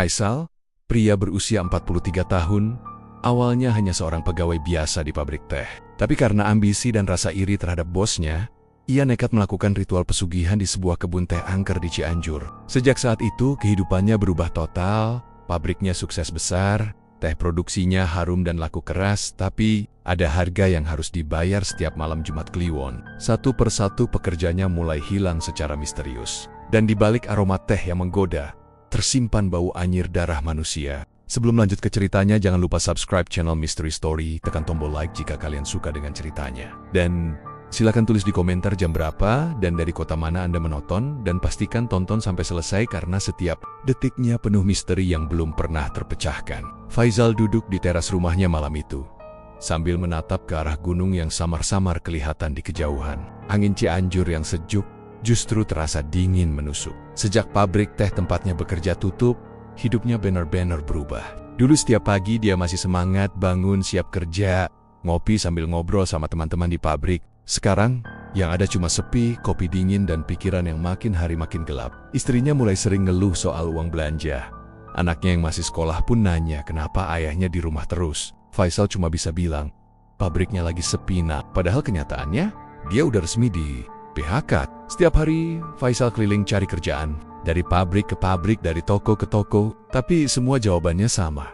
Faisal, pria berusia 43 tahun, awalnya hanya seorang pegawai biasa di pabrik teh. Tapi karena ambisi dan rasa iri terhadap bosnya, ia nekat melakukan ritual pesugihan di sebuah kebun teh angker di Cianjur. Sejak saat itu, kehidupannya berubah total, pabriknya sukses besar, teh produksinya harum dan laku keras, tapi ada harga yang harus dibayar setiap malam Jumat Kliwon. Satu persatu pekerjanya mulai hilang secara misterius. Dan di balik aroma teh yang menggoda, tersimpan bau anyir darah manusia. Sebelum lanjut ke ceritanya, jangan lupa subscribe channel Mystery Story, tekan tombol like jika kalian suka dengan ceritanya. Dan silakan tulis di komentar jam berapa dan dari kota mana Anda menonton, dan pastikan tonton sampai selesai karena setiap detiknya penuh misteri yang belum pernah terpecahkan. Faisal duduk di teras rumahnya malam itu, sambil menatap ke arah gunung yang samar-samar kelihatan di kejauhan. Angin Cianjur yang sejuk justru terasa dingin menusuk. Sejak pabrik teh tempatnya bekerja tutup, hidupnya benar-benar berubah. Dulu setiap pagi dia masih semangat bangun siap kerja, ngopi sambil ngobrol sama teman-teman di pabrik. Sekarang, yang ada cuma sepi, kopi dingin, dan pikiran yang makin hari makin gelap. Istrinya mulai sering ngeluh soal uang belanja. Anaknya yang masih sekolah pun nanya kenapa ayahnya di rumah terus. Faisal cuma bisa bilang, pabriknya lagi sepi nak. Padahal kenyataannya, dia udah resmi di PHK. Setiap hari, Faisal keliling cari kerjaan. Dari pabrik ke pabrik, dari toko ke toko. Tapi semua jawabannya sama.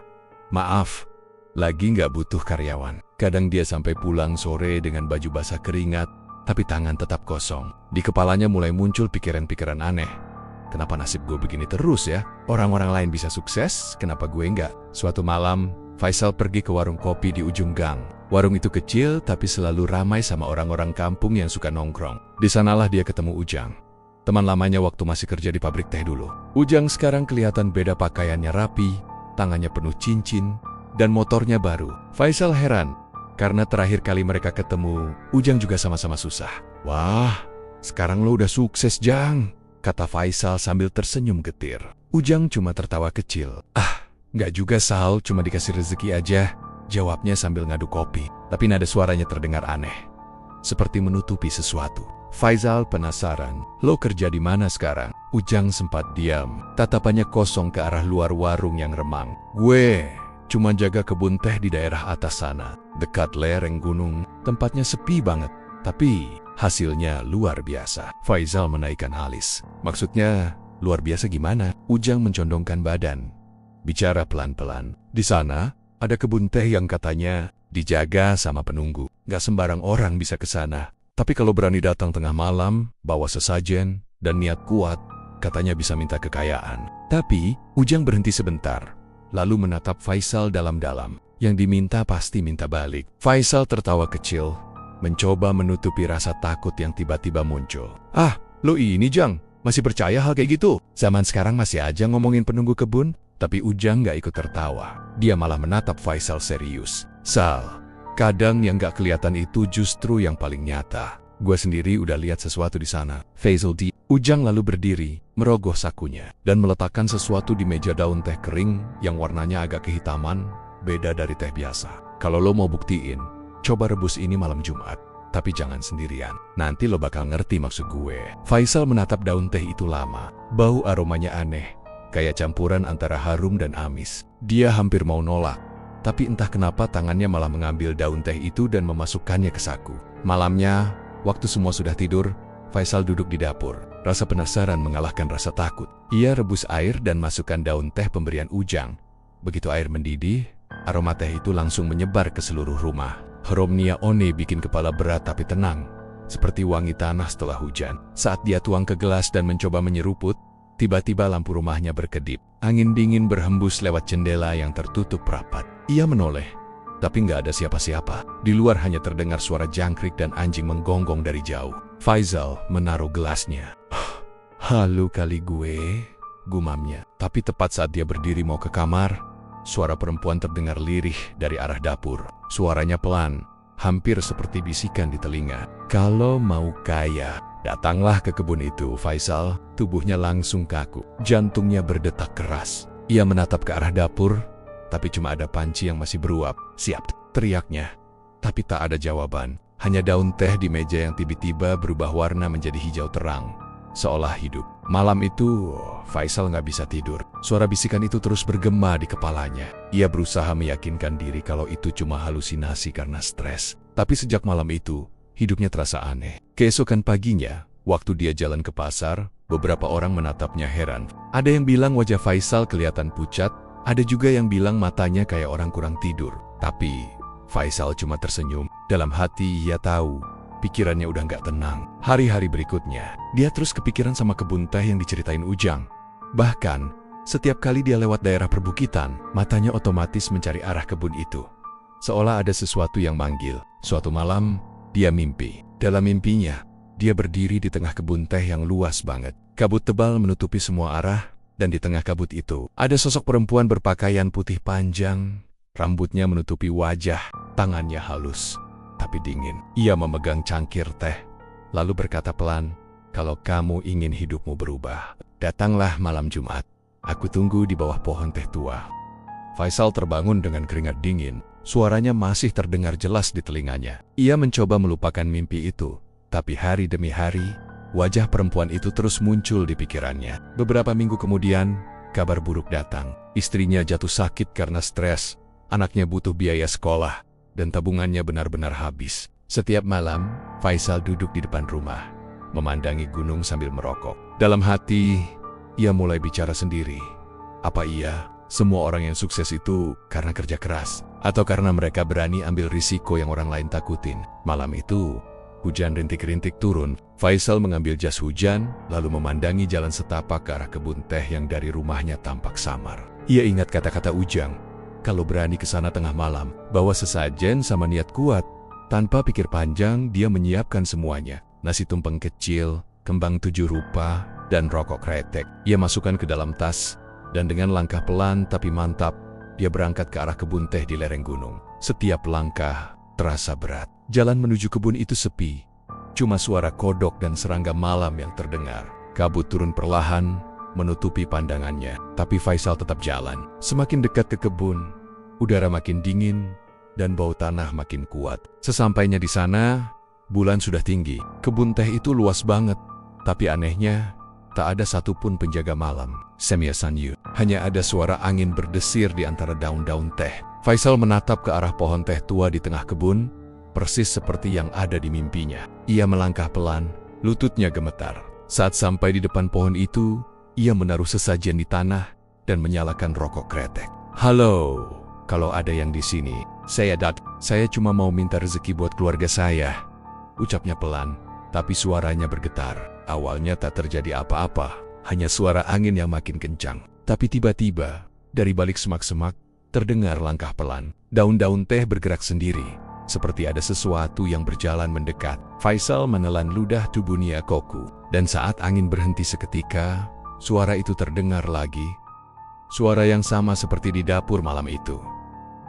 Maaf, lagi nggak butuh karyawan. Kadang dia sampai pulang sore dengan baju basah keringat, tapi tangan tetap kosong. Di kepalanya mulai muncul pikiran-pikiran aneh. Kenapa nasib gue begini terus ya? Orang-orang lain bisa sukses, kenapa gue nggak? Suatu malam, Faisal pergi ke warung kopi di ujung gang. Warung itu kecil, tapi selalu ramai sama orang-orang kampung yang suka nongkrong. Di sanalah dia ketemu Ujang, teman lamanya waktu masih kerja di pabrik teh dulu. Ujang sekarang kelihatan beda, pakaiannya rapi, tangannya penuh cincin, dan motornya baru. Faisal heran, karena terakhir kali mereka ketemu, Ujang juga sama-sama susah. Wah, sekarang lo udah sukses, Jang, kata Faisal sambil tersenyum getir. Ujang cuma tertawa kecil. Nggak juga Sal, cuma dikasih rezeki aja, jawabnya sambil ngaduk kopi. Tapi nada suaranya terdengar aneh, seperti menutupi sesuatu. Faisal penasaran, lo kerja di mana sekarang? Ujang sempat diam, tatapannya kosong ke arah luar warung yang remang. Gue cuma jaga kebun teh di daerah atas sana, dekat lereng gunung. Tempatnya sepi banget, tapi hasilnya luar biasa. Faisal menaikkan alis. Maksudnya, luar biasa gimana? Ujang mencondongkan badan, bicara pelan-pelan. Di sana, ada kebun teh yang katanya dijaga sama penunggu. Gak sembarang orang bisa ke sana. Tapi kalau berani datang tengah malam, bawa sesajen, dan niat kuat, katanya bisa minta kekayaan. Tapi, Ujang berhenti sebentar, lalu menatap Faisal dalam-dalam. Yang diminta pasti minta balik. Faisal tertawa kecil, mencoba menutupi rasa takut yang tiba-tiba muncul. Lo ini Jang, masih percaya hal kayak gitu? Zaman sekarang masih aja ngomongin penunggu kebun? Tapi Ujang gak ikut tertawa. Dia malah menatap Faisal serius. Sal, kadang yang gak kelihatan itu justru yang paling nyata. Gue sendiri udah lihat sesuatu di sana. Faisal di Ujang lalu berdiri, merogoh sakunya, dan meletakkan sesuatu di meja daun teh kering yang warnanya agak kehitaman, beda dari teh biasa. Kalau lo mau buktiin, coba rebus ini malam Jumat. Tapi jangan sendirian, nanti lo bakal ngerti maksud gue. Faisal menatap daun teh itu lama. Bau aromanya aneh, kayak campuran antara harum dan amis. Dia hampir mau nolak, tapi entah kenapa tangannya malah mengambil daun teh itu dan memasukkannya ke saku. Malamnya, waktu semua sudah tidur, Faisal duduk di dapur. Rasa penasaran mengalahkan rasa takut. Ia rebus air dan masukkan daun teh pemberian Ujang. Begitu air mendidih, aroma teh itu langsung menyebar ke seluruh rumah. Harumnya one bikin kepala berat tapi tenang, seperti wangi tanah setelah hujan. Saat dia tuang ke gelas dan mencoba menyeruput, tiba-tiba lampu rumahnya berkedip. Angin dingin berhembus lewat jendela yang tertutup rapat. Ia menoleh, tapi nggak ada siapa-siapa. Di luar hanya terdengar suara jangkrik dan anjing menggonggong dari jauh. Faisal menaruh gelasnya. Halu kali gue, gumamnya. Tapi tepat saat dia berdiri mau ke kamar, suara perempuan terdengar lirih dari arah dapur. Suaranya pelan, hampir seperti bisikan di telinga. Kalau mau kaya, datanglah ke kebun itu, Faisal. Tubuhnya langsung kaku, jantungnya berdetak keras. Ia menatap ke arah dapur, tapi cuma ada panci yang masih beruap. Siap, teriaknya. Tapi tak ada jawaban. Hanya daun teh di meja yang tiba-tiba berubah warna menjadi hijau terang. seolah hidup. Malam itu, Faisal nggak bisa tidur. Suara bisikan itu terus bergema di kepalanya. Ia berusaha meyakinkan diri kalau itu cuma halusinasi karena stres. Tapi sejak malam itu, hidupnya terasa aneh. Keesokan paginya, waktu dia jalan ke pasar, beberapa orang menatapnya heran. Ada yang bilang wajah Faisal kelihatan pucat, ada juga yang bilang matanya kayak orang kurang tidur. Tapi, Faisal cuma tersenyum. Dalam hati ia tahu, pikirannya udah nggak tenang. Hari-hari berikutnya, dia terus kepikiran sama kebun teh yang diceritain Ujang. Bahkan, setiap kali dia lewat daerah perbukitan, matanya otomatis mencari arah kebun itu. Seolah ada sesuatu yang manggil. Suatu malam, dia mimpi. Dalam mimpinya, dia berdiri di tengah kebun teh yang luas banget. Kabut tebal menutupi semua arah, dan di tengah kabut itu, ada sosok perempuan berpakaian putih panjang, rambutnya menutupi wajah, tangannya halus tapi dingin. Ia memegang cangkir teh, lalu berkata pelan, "Kalau kamu ingin hidupmu berubah, datanglah malam Jumat. Aku tunggu di bawah pohon teh tua." Faisal terbangun dengan keringat dingin. Suaranya masih terdengar jelas di telinganya. Ia mencoba melupakan mimpi itu, tapi hari demi hari, wajah perempuan itu terus muncul di pikirannya. Beberapa minggu kemudian, kabar buruk datang. Istrinya jatuh sakit karena stres, anaknya butuh biaya sekolah, dan tabungannya benar-benar habis. Setiap malam, Faisal duduk di depan rumah, memandangi gunung sambil merokok. Dalam hati, ia mulai bicara sendiri. Apa iya, semua orang yang sukses itu karena kerja keras? Atau karena mereka berani ambil risiko yang orang lain takutin? Malam itu, hujan rintik-rintik turun. Faisal mengambil jas hujan, lalu memandangi jalan setapak ke arah kebun teh yang dari rumahnya tampak samar. Ia ingat kata-kata Ujang, kalau berani ke sana tengah malam, bawa sesajen sama niat kuat. Tanpa pikir panjang, dia menyiapkan semuanya. Nasi tumpeng kecil, kembang 7 rupa, dan rokok kretek. Ia masukkan ke dalam tas, dan dengan langkah pelan tapi mantap, dia berangkat ke arah kebun teh di lereng gunung. Setiap langkah terasa berat. Jalan menuju kebun itu sepi. Cuma suara kodok dan serangga malam yang terdengar. Kabut turun perlahan, menutupi pandangannya. Tapi Faisal tetap jalan. Semakin dekat ke kebun, udara makin dingin dan bau tanah makin kuat. Sesampainya di sana, bulan sudah tinggi. Kebun teh itu luas banget, tapi anehnya, tak ada satupun penjaga malam. Semya Sanyu. Hanya ada suara angin berdesir di antara daun-daun teh. Faisal menatap ke arah pohon teh tua di tengah kebun, persis seperti yang ada di mimpinya. Ia melangkah pelan, lututnya gemetar. Saat sampai di depan pohon itu, ia menaruh sesajen di tanah dan menyalakan rokok kretek. "Halo, kalau ada yang di sini, saya cuma mau minta rezeki buat keluarga saya," ucapnya pelan, tapi suaranya bergetar. Awalnya tak terjadi apa-apa, hanya suara angin yang makin kencang. Tapi tiba-tiba, dari balik semak-semak, terdengar langkah pelan. Daun-daun teh bergerak sendiri, seperti ada sesuatu yang berjalan mendekat. Faisal menelan ludah tubuh Niakoku, dan saat angin berhenti seketika, suara itu terdengar lagi. Suara yang sama seperti di dapur malam itu.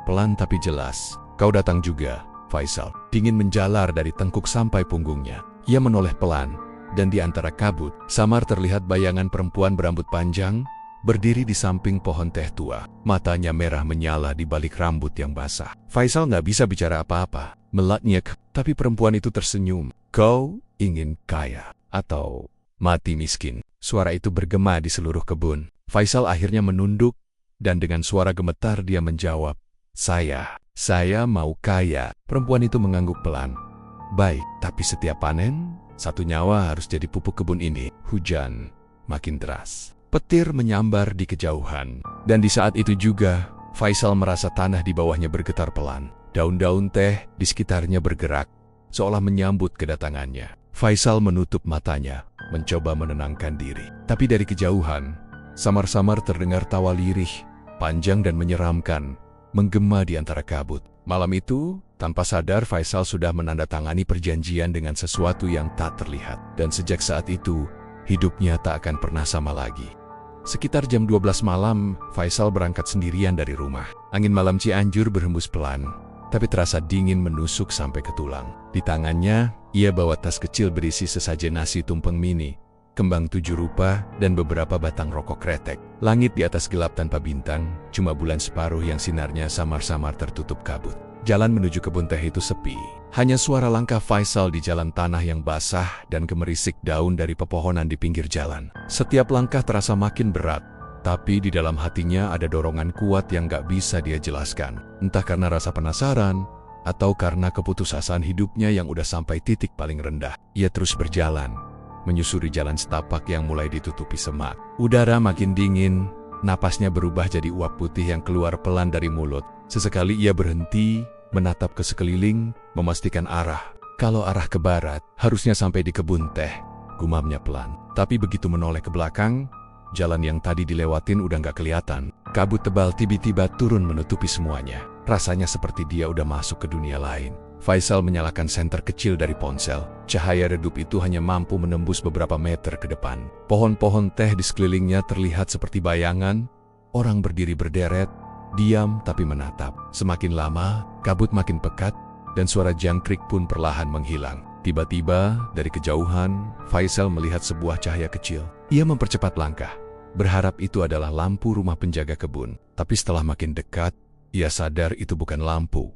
Pelan tapi jelas. "Kau datang juga, Faisal." Dingin menjalar dari tengkuk sampai punggungnya. Ia menoleh pelan, dan di antara kabut, samar terlihat bayangan perempuan berambut panjang, berdiri di samping pohon teh tua. Matanya merah menyala di balik rambut yang basah. Faisal nggak bisa bicara apa-apa. Melatnya, tapi perempuan itu tersenyum. "Kau ingin kaya atau mati miskin?" Suara itu bergema di seluruh kebun. Faisal akhirnya menunduk, dan dengan suara gemetar dia menjawab, Saya mau kaya." Perempuan itu mengangguk pelan. "Baik, tapi setiap panen, satu nyawa harus jadi pupuk kebun ini." Hujan makin deras. Petir menyambar di kejauhan. Dan di saat itu juga, Faisal merasa tanah di bawahnya bergetar pelan. Daun-daun teh di sekitarnya bergerak, seolah menyambut kedatangannya. Faisal menutup matanya, mencoba menenangkan diri. Tapi dari kejauhan, samar-samar terdengar tawa lirih, panjang dan menyeramkan, menggema di antara kabut. Malam itu, tanpa sadar Faisal sudah menandatangani perjanjian dengan sesuatu yang tak terlihat. Dan sejak saat itu, hidupnya tak akan pernah sama lagi. Sekitar jam 12 malam, Faisal berangkat sendirian dari rumah. Angin malam Cianjur berhembus pelan, tapi terasa dingin menusuk sampai ke tulang. Di tangannya, ia bawa tas kecil berisi sesajen nasi tumpeng mini, kembang 7 rupa, dan beberapa batang rokok kretek. Langit di atas gelap tanpa bintang, cuma bulan separuh yang sinarnya samar-samar tertutup kabut. Jalan menuju kebun teh itu sepi. Hanya suara langkah Faisal di jalan tanah yang basah dan gemerisik daun dari pepohonan di pinggir jalan. Setiap langkah terasa makin berat, tapi di dalam hatinya ada dorongan kuat yang gak bisa dia jelaskan. Entah karena rasa penasaran, atau karena keputusasaan hidupnya yang udah sampai titik paling rendah. Ia terus berjalan, menyusuri jalan setapak yang mulai ditutupi semak. Udara makin dingin, napasnya berubah jadi uap putih yang keluar pelan dari mulut. Sesekali ia berhenti, menatap ke sekeliling, memastikan arah. Kalau arah ke barat, harusnya sampai di kebun teh, gumamnya pelan. Tapi begitu menoleh ke belakang, jalan yang tadi dilewatin udah gak kelihatan. Kabut tebal tiba-tiba turun menutupi semuanya. Rasanya seperti dia udah masuk ke dunia lain. Faisal menyalakan senter kecil dari ponsel. Cahaya redup itu hanya mampu menembus beberapa meter ke depan. Pohon-pohon teh di sekelilingnya terlihat seperti bayangan. Orang berdiri berderet, diam tapi menatap. Semakin lama, kabut makin pekat, dan suara jangkrik pun perlahan menghilang. Tiba-tiba, dari kejauhan, Faisal melihat sebuah cahaya kecil. Ia mempercepat langkah, berharap itu adalah lampu rumah penjaga kebun. Tapi setelah makin dekat, ia sadar itu bukan lampu,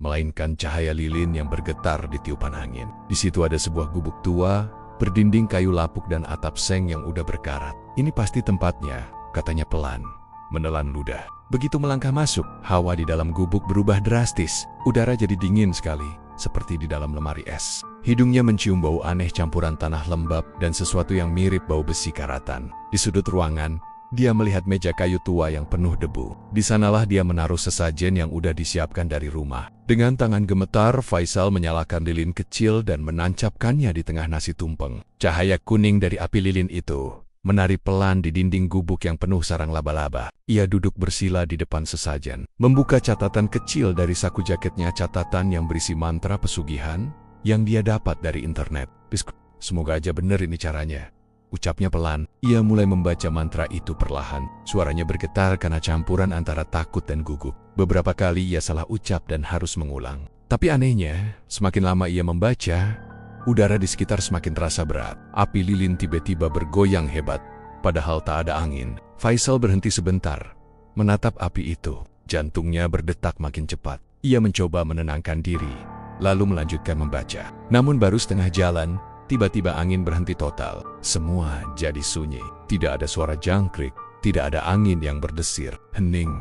melainkan cahaya lilin yang bergetar di tiupan angin. Di situ ada sebuah gubuk tua, berdinding kayu lapuk dan atap seng yang udah berkarat. Ini pasti tempatnya, katanya pelan, menelan ludah. Begitu melangkah masuk, hawa di dalam gubuk berubah drastis. Udara jadi dingin sekali, seperti di dalam lemari es. Hidungnya mencium bau aneh campuran tanah lembab dan sesuatu yang mirip bau besi karatan. Di sudut ruangan, dia melihat meja kayu tua yang penuh debu. Di sanalah dia menaruh sesajen yang udah disiapkan dari rumah. Dengan tangan gemetar, Faisal menyalakan lilin kecil dan menancapkannya di tengah nasi tumpeng. Cahaya kuning dari api lilin itu menari pelan di dinding gubuk yang penuh sarang laba-laba. Ia duduk bersila di depan sesajen, membuka catatan kecil dari saku jaketnya, catatan yang berisi mantra pesugihan yang dia dapat dari internet. Semoga aja bener ini caranya, ucapnya pelan. Ia mulai membaca mantra itu perlahan. Suaranya bergetar karena campuran antara takut dan gugup. Beberapa kali ia salah ucap dan harus mengulang. Tapi anehnya, semakin lama ia membaca, udara di sekitar semakin terasa berat. Api lilin tiba-tiba bergoyang hebat, padahal tak ada angin. Faisal berhenti sebentar, menatap api itu. Jantungnya berdetak makin cepat. Ia mencoba menenangkan diri, lalu melanjutkan membaca. Namun baru setengah jalan, tiba-tiba angin berhenti total. Semua jadi sunyi. Tidak ada suara jangkrik, tidak ada angin yang berdesir. Hening,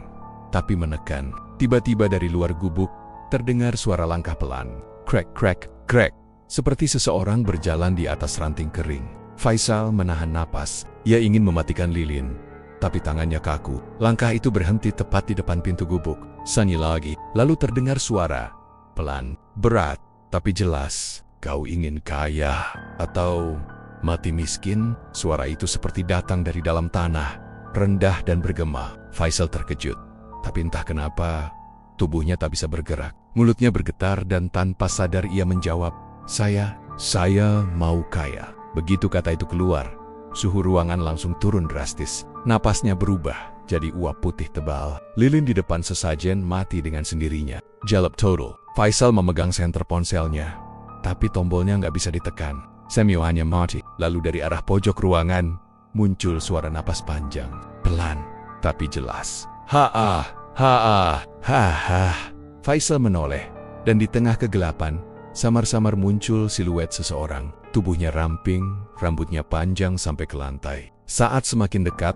tapi menekan. Tiba-tiba dari luar gubuk, terdengar suara langkah pelan. Krek, krek, krek. Seperti seseorang berjalan di atas ranting kering. Faisal menahan napas. Ia ingin mematikan lilin, tapi tangannya kaku. Langkah itu berhenti tepat di depan pintu gubuk. Sunyi lagi. Lalu terdengar suara, pelan, berat, tapi jelas. Kau ingin kaya atau mati miskin? Suara itu seperti datang dari dalam tanah, rendah dan bergema. Faisal terkejut, tapi entah kenapa, tubuhnya tak bisa bergerak. Mulutnya bergetar dan tanpa sadar ia menjawab, Saya mau kaya. Begitu kata itu keluar, suhu ruangan langsung turun drastis. Napasnya berubah jadi uap putih tebal. Lilin di depan sesajen mati dengan sendirinya. Jalap total. Faisal memegang senter ponselnya, tapi tombolnya nggak bisa ditekan. Semio hanya mati. Lalu dari arah pojok ruangan, muncul suara napas panjang. Pelan, tapi jelas. Ha-ah, ha-ah, ha-ah. Faisal menoleh, dan di tengah kegelapan, samar-samar muncul siluet seseorang. Tubuhnya ramping, rambutnya panjang sampai ke lantai. Saat semakin dekat,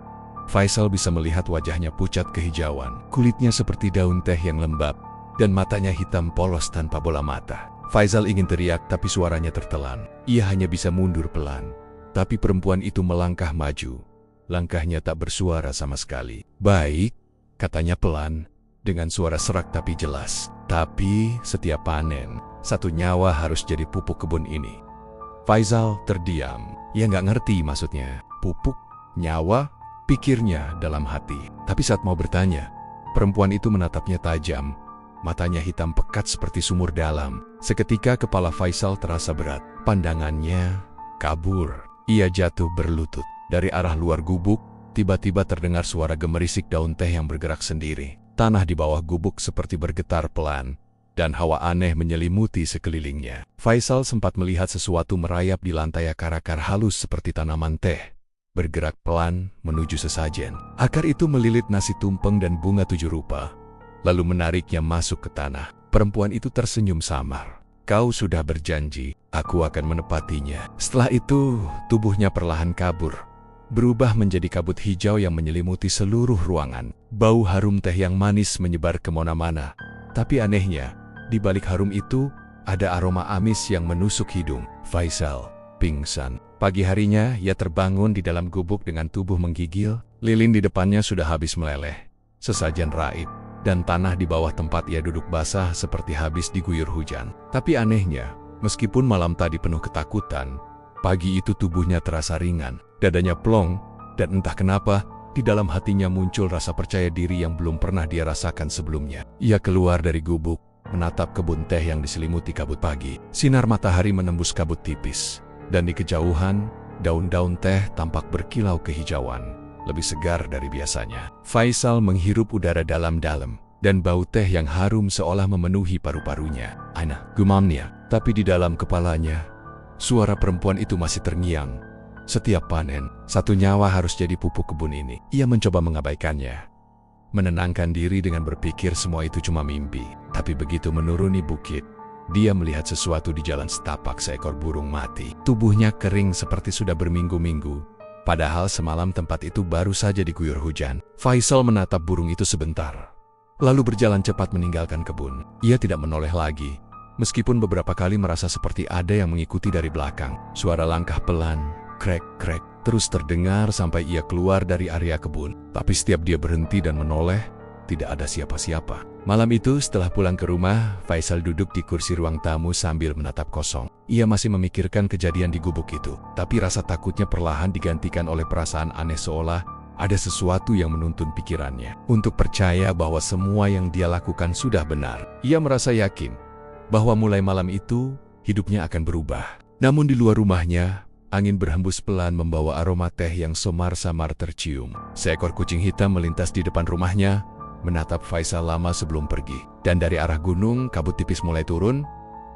Faisal bisa melihat wajahnya pucat kehijauan. Kulitnya seperti daun teh yang lembab, dan matanya hitam polos tanpa bola mata. Faisal ingin teriak tapi suaranya tertelan. Ia hanya bisa mundur pelan. Tapi perempuan itu melangkah maju. Langkahnya tak bersuara sama sekali. Baik, katanya pelan, dengan suara serak tapi jelas. Tapi setiap panen, satu nyawa harus jadi pupuk kebun ini. Faisal terdiam. Ia nggak ngerti maksudnya. Pupuk? Nyawa? Pikirnya dalam hati. Tapi saat mau bertanya, perempuan itu menatapnya tajam. Matanya hitam pekat seperti sumur dalam. Seketika kepala Faisal terasa berat. Pandangannya kabur. Ia jatuh berlutut. Dari arah luar gubuk, tiba-tiba terdengar suara gemerisik daun teh yang bergerak sendiri. Tanah di bawah gubuk seperti bergetar pelan, dan hawa aneh menyelimuti sekelilingnya. Faisal sempat melihat sesuatu merayap di lantai. Akar-akar halus seperti tanaman teh, bergerak pelan menuju sesajen. Akar itu melilit nasi tumpeng dan bunga 7 rupa, lalu menariknya masuk ke tanah. Perempuan itu tersenyum samar. kau sudah berjanji, aku akan menepatinya. Setelah itu, tubuhnya perlahan kabur, berubah menjadi kabut hijau yang menyelimuti seluruh ruangan. Bau harum teh yang manis menyebar kemana-mana. Tapi anehnya, di balik harum itu, ada aroma amis yang menusuk hidung. Faisal pingsan. Pagi harinya, ia terbangun di dalam gubuk dengan tubuh menggigil. Lilin di depannya sudah habis meleleh. Sesajen raib. Dan tanah di bawah tempat ia duduk basah seperti habis diguyur hujan. Tapi anehnya, meskipun malam tadi penuh ketakutan, pagi itu tubuhnya terasa ringan, dadanya plong, dan entah kenapa, di dalam hatinya muncul rasa percaya diri yang belum pernah dia rasakan sebelumnya. Ia keluar dari gubuk, menatap kebun teh yang diselimuti kabut pagi. Sinar matahari menembus kabut tipis, dan di kejauhan, daun-daun teh tampak berkilau kehijauan. Lebih segar dari biasanya. Faisal menghirup udara dalam-dalam, dan bau teh yang harum seolah memenuhi paru-parunya. Ana, gumamnya. Tapi di dalam kepalanya, suara perempuan itu masih terngiang. Setiap panen, satu nyawa harus jadi pupuk kebun ini. Ia mencoba mengabaikannya, menenangkan diri dengan berpikir semua itu cuma mimpi. Tapi begitu menuruni bukit, dia melihat sesuatu di jalan setapak seekor burung mati. Tubuhnya kering seperti sudah berminggu-minggu. Padahal semalam tempat itu baru saja diguyur hujan. Faisal menatap burung itu sebentar, lalu berjalan cepat meninggalkan kebun. Ia tidak menoleh lagi, meskipun beberapa kali merasa seperti ada yang mengikuti dari belakang. Suara langkah pelan, krek-krek, terus terdengar sampai ia keluar dari area kebun. Tapi setiap dia berhenti dan menoleh, tidak ada siapa-siapa. Malam itu setelah pulang ke rumah, Faisal duduk di kursi ruang tamu sambil menatap kosong. Ia masih memikirkan kejadian di gubuk itu, tapi rasa takutnya perlahan digantikan oleh perasaan aneh seolah ada sesuatu yang menuntun pikirannya untuk percaya bahwa semua yang dia lakukan sudah benar. Ia merasa yakin bahwa mulai malam itu, hidupnya akan berubah. Namun di luar rumahnya, angin berhembus pelan membawa aroma teh yang samar-samar tercium. Seekor kucing hitam melintas di depan rumahnya, menatap Faisal lama sebelum pergi. Dan dari arah gunung, kabut tipis mulai turun,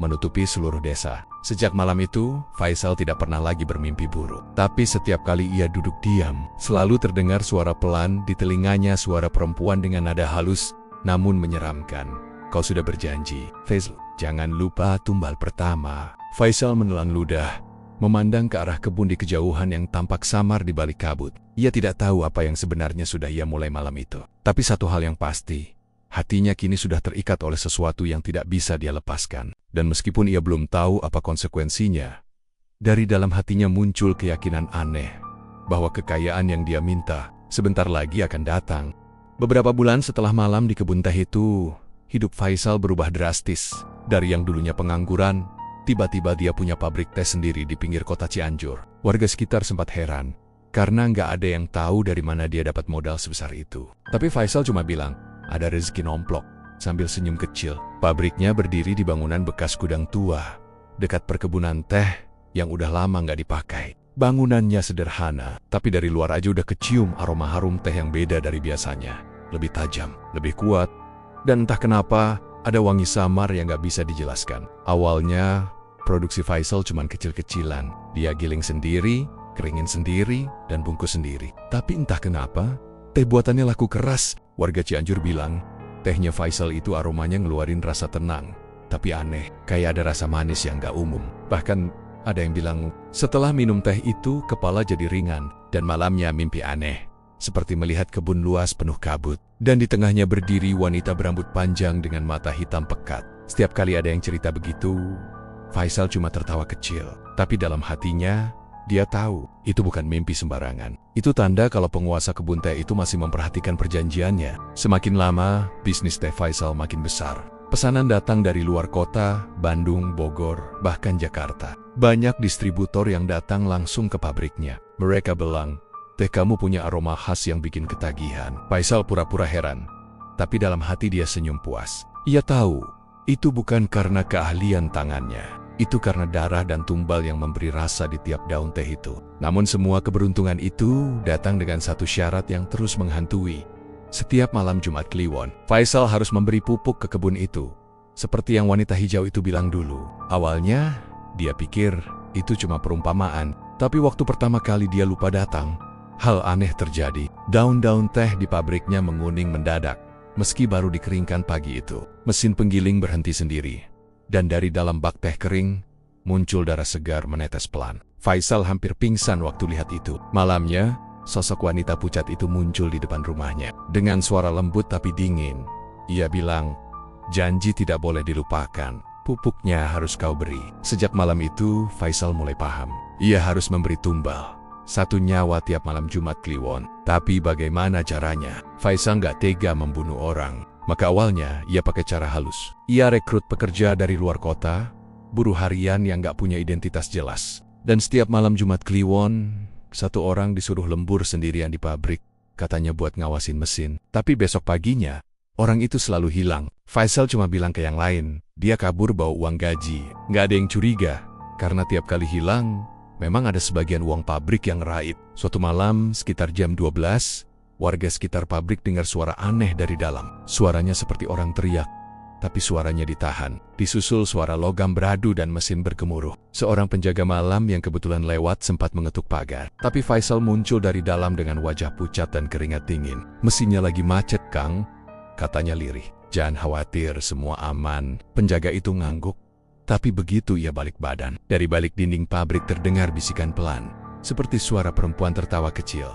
menutupi seluruh desa. Sejak malam itu, Faisal tidak pernah lagi bermimpi buruk. Tapi setiap kali ia duduk diam, selalu terdengar suara pelan di telinganya, suara perempuan dengan nada halus, namun menyeramkan. Kau sudah berjanji, Faisal, jangan lupa tumbal pertama. Faisal menelan ludah, memandang ke arah kebun di kejauhan yang tampak samar di balik kabut. Ia tidak tahu apa yang sebenarnya sudah ia mulai malam itu. Tapi satu hal yang pasti, hatinya kini sudah terikat oleh sesuatu yang tidak bisa dia lepaskan. Dan meskipun ia belum tahu apa konsekuensinya, dari dalam hatinya muncul keyakinan aneh bahwa kekayaan yang dia minta sebentar lagi akan datang. Beberapa bulan setelah malam di kebun teh itu, hidup Faisal berubah drastis. Dari yang dulunya pengangguran, tiba-tiba dia punya pabrik teh sendiri di pinggir kota Cianjur. Warga sekitar sempat heran, karena nggak ada yang tahu dari mana dia dapat modal sebesar itu. Tapi Faisal cuma bilang, ada rezeki nomplok, sambil senyum kecil. Pabriknya berdiri di bangunan bekas gudang tua, dekat perkebunan teh yang udah lama nggak dipakai. Bangunannya sederhana, tapi dari luar aja udah kecium aroma harum teh yang beda dari biasanya. Lebih tajam, lebih kuat, dan entah kenapa, ada wangi samar yang gak bisa dijelaskan. Awalnya, produksi Faisal cuman kecil-kecilan. Dia giling sendiri, keringin sendiri, dan bungkus sendiri. Tapi entah kenapa, teh buatannya laku keras. Warga Cianjur bilang, tehnya Faisal itu aromanya ngeluarin rasa tenang. Tapi aneh, kayak ada rasa manis yang gak umum. Bahkan, ada yang bilang, setelah minum teh itu, kepala jadi ringan. Dan malamnya mimpi aneh, seperti melihat kebun luas penuh kabut. Dan di tengahnya berdiri wanita berambut panjang dengan mata hitam pekat. Setiap kali ada yang cerita begitu, Faisal cuma tertawa kecil. Tapi dalam hatinya, dia tahu itu bukan mimpi sembarangan. Itu tanda kalau penguasa kebun teh itu masih memperhatikan perjanjiannya. Semakin lama, bisnis teh Faisal makin besar. Pesanan datang dari luar kota, Bandung, Bogor, bahkan Jakarta. Banyak distributor yang datang langsung ke pabriknya. Mereka bilang, teh kamu punya aroma khas yang bikin ketagihan. Faisal pura-pura heran, tapi dalam hati dia senyum puas. Ia tahu, itu bukan karena keahlian tangannya. Itu karena darah dan tumbal yang memberi rasa di tiap daun teh itu. Namun semua keberuntungan itu datang dengan satu syarat yang terus menghantui. Setiap malam Jumat Kliwon, Faisal harus memberi pupuk ke kebun itu. Seperti yang wanita hijau itu bilang dulu. Awalnya, dia pikir itu cuma perumpamaan. Tapi waktu pertama kali dia lupa datang, hal aneh terjadi. Daun-daun teh di pabriknya menguning mendadak, meski baru dikeringkan pagi itu. Mesin penggiling berhenti sendiri, dan dari dalam bak teh kering, muncul darah segar menetes pelan. Faisal hampir pingsan waktu lihat itu. Malamnya, sosok wanita pucat itu muncul di depan rumahnya. Dengan suara lembut tapi dingin, ia bilang, "Janji tidak boleh dilupakan. Pupuknya harus kau beri." Sejak malam itu, Faisal mulai paham. Ia harus memberi tumbal. 1 nyawa tiap malam Jumat Kliwon. Tapi bagaimana caranya? Faisal nggak tega membunuh orang. Maka awalnya, ia pakai cara halus. Ia rekrut pekerja dari luar kota, buruh harian yang nggak punya identitas jelas. Dan setiap malam Jumat Kliwon, 1 orang disuruh lembur sendirian di pabrik, katanya buat ngawasin mesin. Tapi besok paginya, orang itu selalu hilang. Faisal cuma bilang ke yang lain, dia kabur bawa uang gaji. Nggak ada yang curiga, karena tiap kali hilang, memang ada sebagian uang pabrik yang raib. Suatu malam, sekitar jam 12, warga sekitar pabrik dengar suara aneh dari dalam. Suaranya seperti orang teriak, tapi suaranya ditahan. Disusul suara logam beradu dan mesin bergemuruh. Seorang penjaga malam yang kebetulan lewat sempat mengetuk pagar. Tapi Faisal muncul dari dalam dengan wajah pucat dan keringat dingin. "Mesinnya lagi macet, Kang," katanya lirih. "Jangan khawatir, semua aman." Penjaga itu ngangguk. Tapi begitu ia balik badan, dari balik dinding pabrik terdengar bisikan pelan, seperti suara perempuan tertawa kecil.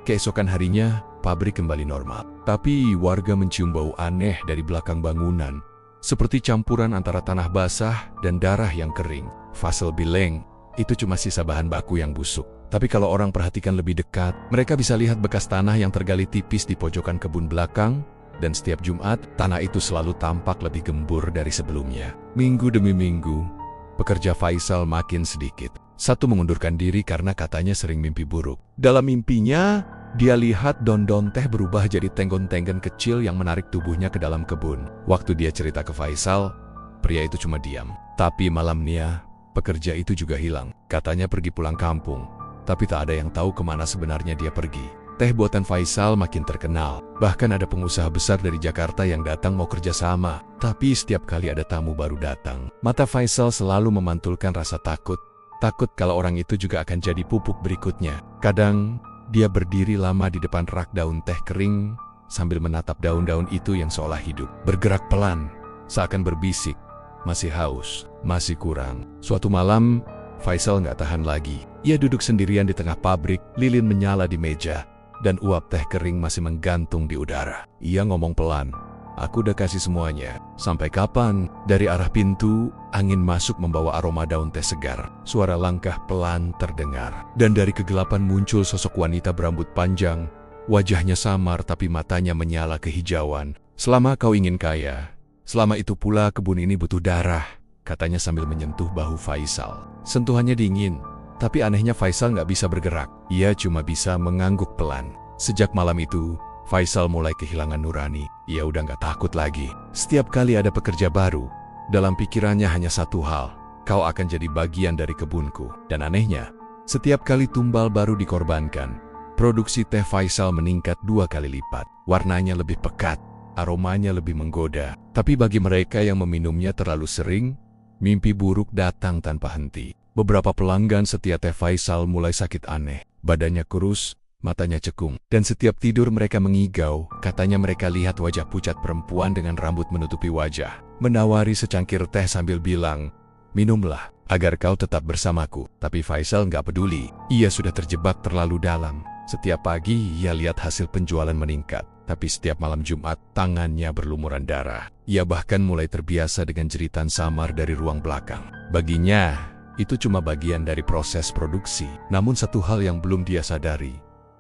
Keesokan harinya, pabrik kembali normal. Tapi warga mencium bau aneh dari belakang bangunan, seperti campuran antara tanah basah dan darah yang kering. Faisal bilang, itu cuma sisa bahan baku yang busuk. Tapi kalau orang perhatikan lebih dekat, mereka bisa lihat bekas tanah yang tergali tipis di pojokan kebun belakang, dan setiap Jumat, tanah itu selalu tampak lebih gembur dari sebelumnya. Minggu demi minggu, pekerja Faisal makin sedikit. Satu mengundurkan diri karena katanya sering mimpi buruk. Dalam mimpinya, dia lihat daun-daun teh berubah jadi tenggon-tenggon kecil yang menarik tubuhnya ke dalam kebun. Waktu dia cerita ke Faisal, pria itu cuma diam. Tapi malamnya, pekerja itu juga hilang. Katanya pergi pulang kampung, tapi tak ada yang tahu kemana sebenarnya dia pergi. Teh buatan Faisal makin terkenal. Bahkan ada pengusaha besar dari Jakarta yang datang mau kerjasama. Tapi setiap kali ada tamu baru datang, mata Faisal selalu memantulkan rasa takut. Takut kalau orang itu juga akan jadi pupuk berikutnya. Kadang, dia berdiri lama di depan rak daun teh kering, sambil menatap daun-daun itu yang seolah hidup. Bergerak pelan, seakan berbisik, "Masih haus, masih kurang." Suatu malam, Faisal nggak tahan lagi. Ia duduk sendirian di tengah pabrik, lilin menyala di meja, dan uap teh kering masih menggantung di udara. Ia ngomong pelan, "Aku udah kasih semuanya. Sampai kapan?" Dari arah pintu, angin masuk membawa aroma daun teh segar. Suara langkah pelan terdengar. Dan dari kegelapan muncul sosok wanita berambut panjang. Wajahnya samar tapi matanya menyala kehijauan. "Selama kau ingin kaya, selama itu pula kebun ini butuh darah," katanya sambil menyentuh bahu Faisal. Sentuhannya dingin. Tapi anehnya Faisal nggak bisa bergerak. Ia cuma bisa mengangguk pelan. Sejak malam itu, Faisal mulai kehilangan nurani. Ia udah nggak takut lagi. Setiap kali ada pekerja baru, dalam pikirannya hanya satu hal, "Kau akan jadi bagian dari kebunku." Dan anehnya, setiap kali tumbal baru dikorbankan, produksi teh Faisal meningkat 2 kali lipat. Warnanya lebih pekat, aromanya lebih menggoda. Tapi bagi mereka yang meminumnya terlalu sering, mimpi buruk datang tanpa henti. Beberapa pelanggan setia teh Faisal mulai sakit aneh. Badannya kurus, matanya cekung. Dan setiap tidur mereka mengigau. Katanya mereka lihat wajah pucat perempuan dengan rambut menutupi wajah. Menawari secangkir teh sambil bilang, "Minumlah, agar kau tetap bersamaku." Tapi Faisal nggak peduli. Ia sudah terjebak terlalu dalam. Setiap pagi, ia lihat hasil penjualan meningkat. Tapi setiap malam Jumat, tangannya berlumuran darah. Ia bahkan mulai terbiasa dengan jeritan samar dari ruang belakang. Baginya, itu cuma bagian dari proses produksi. Namun satu hal yang belum dia sadari,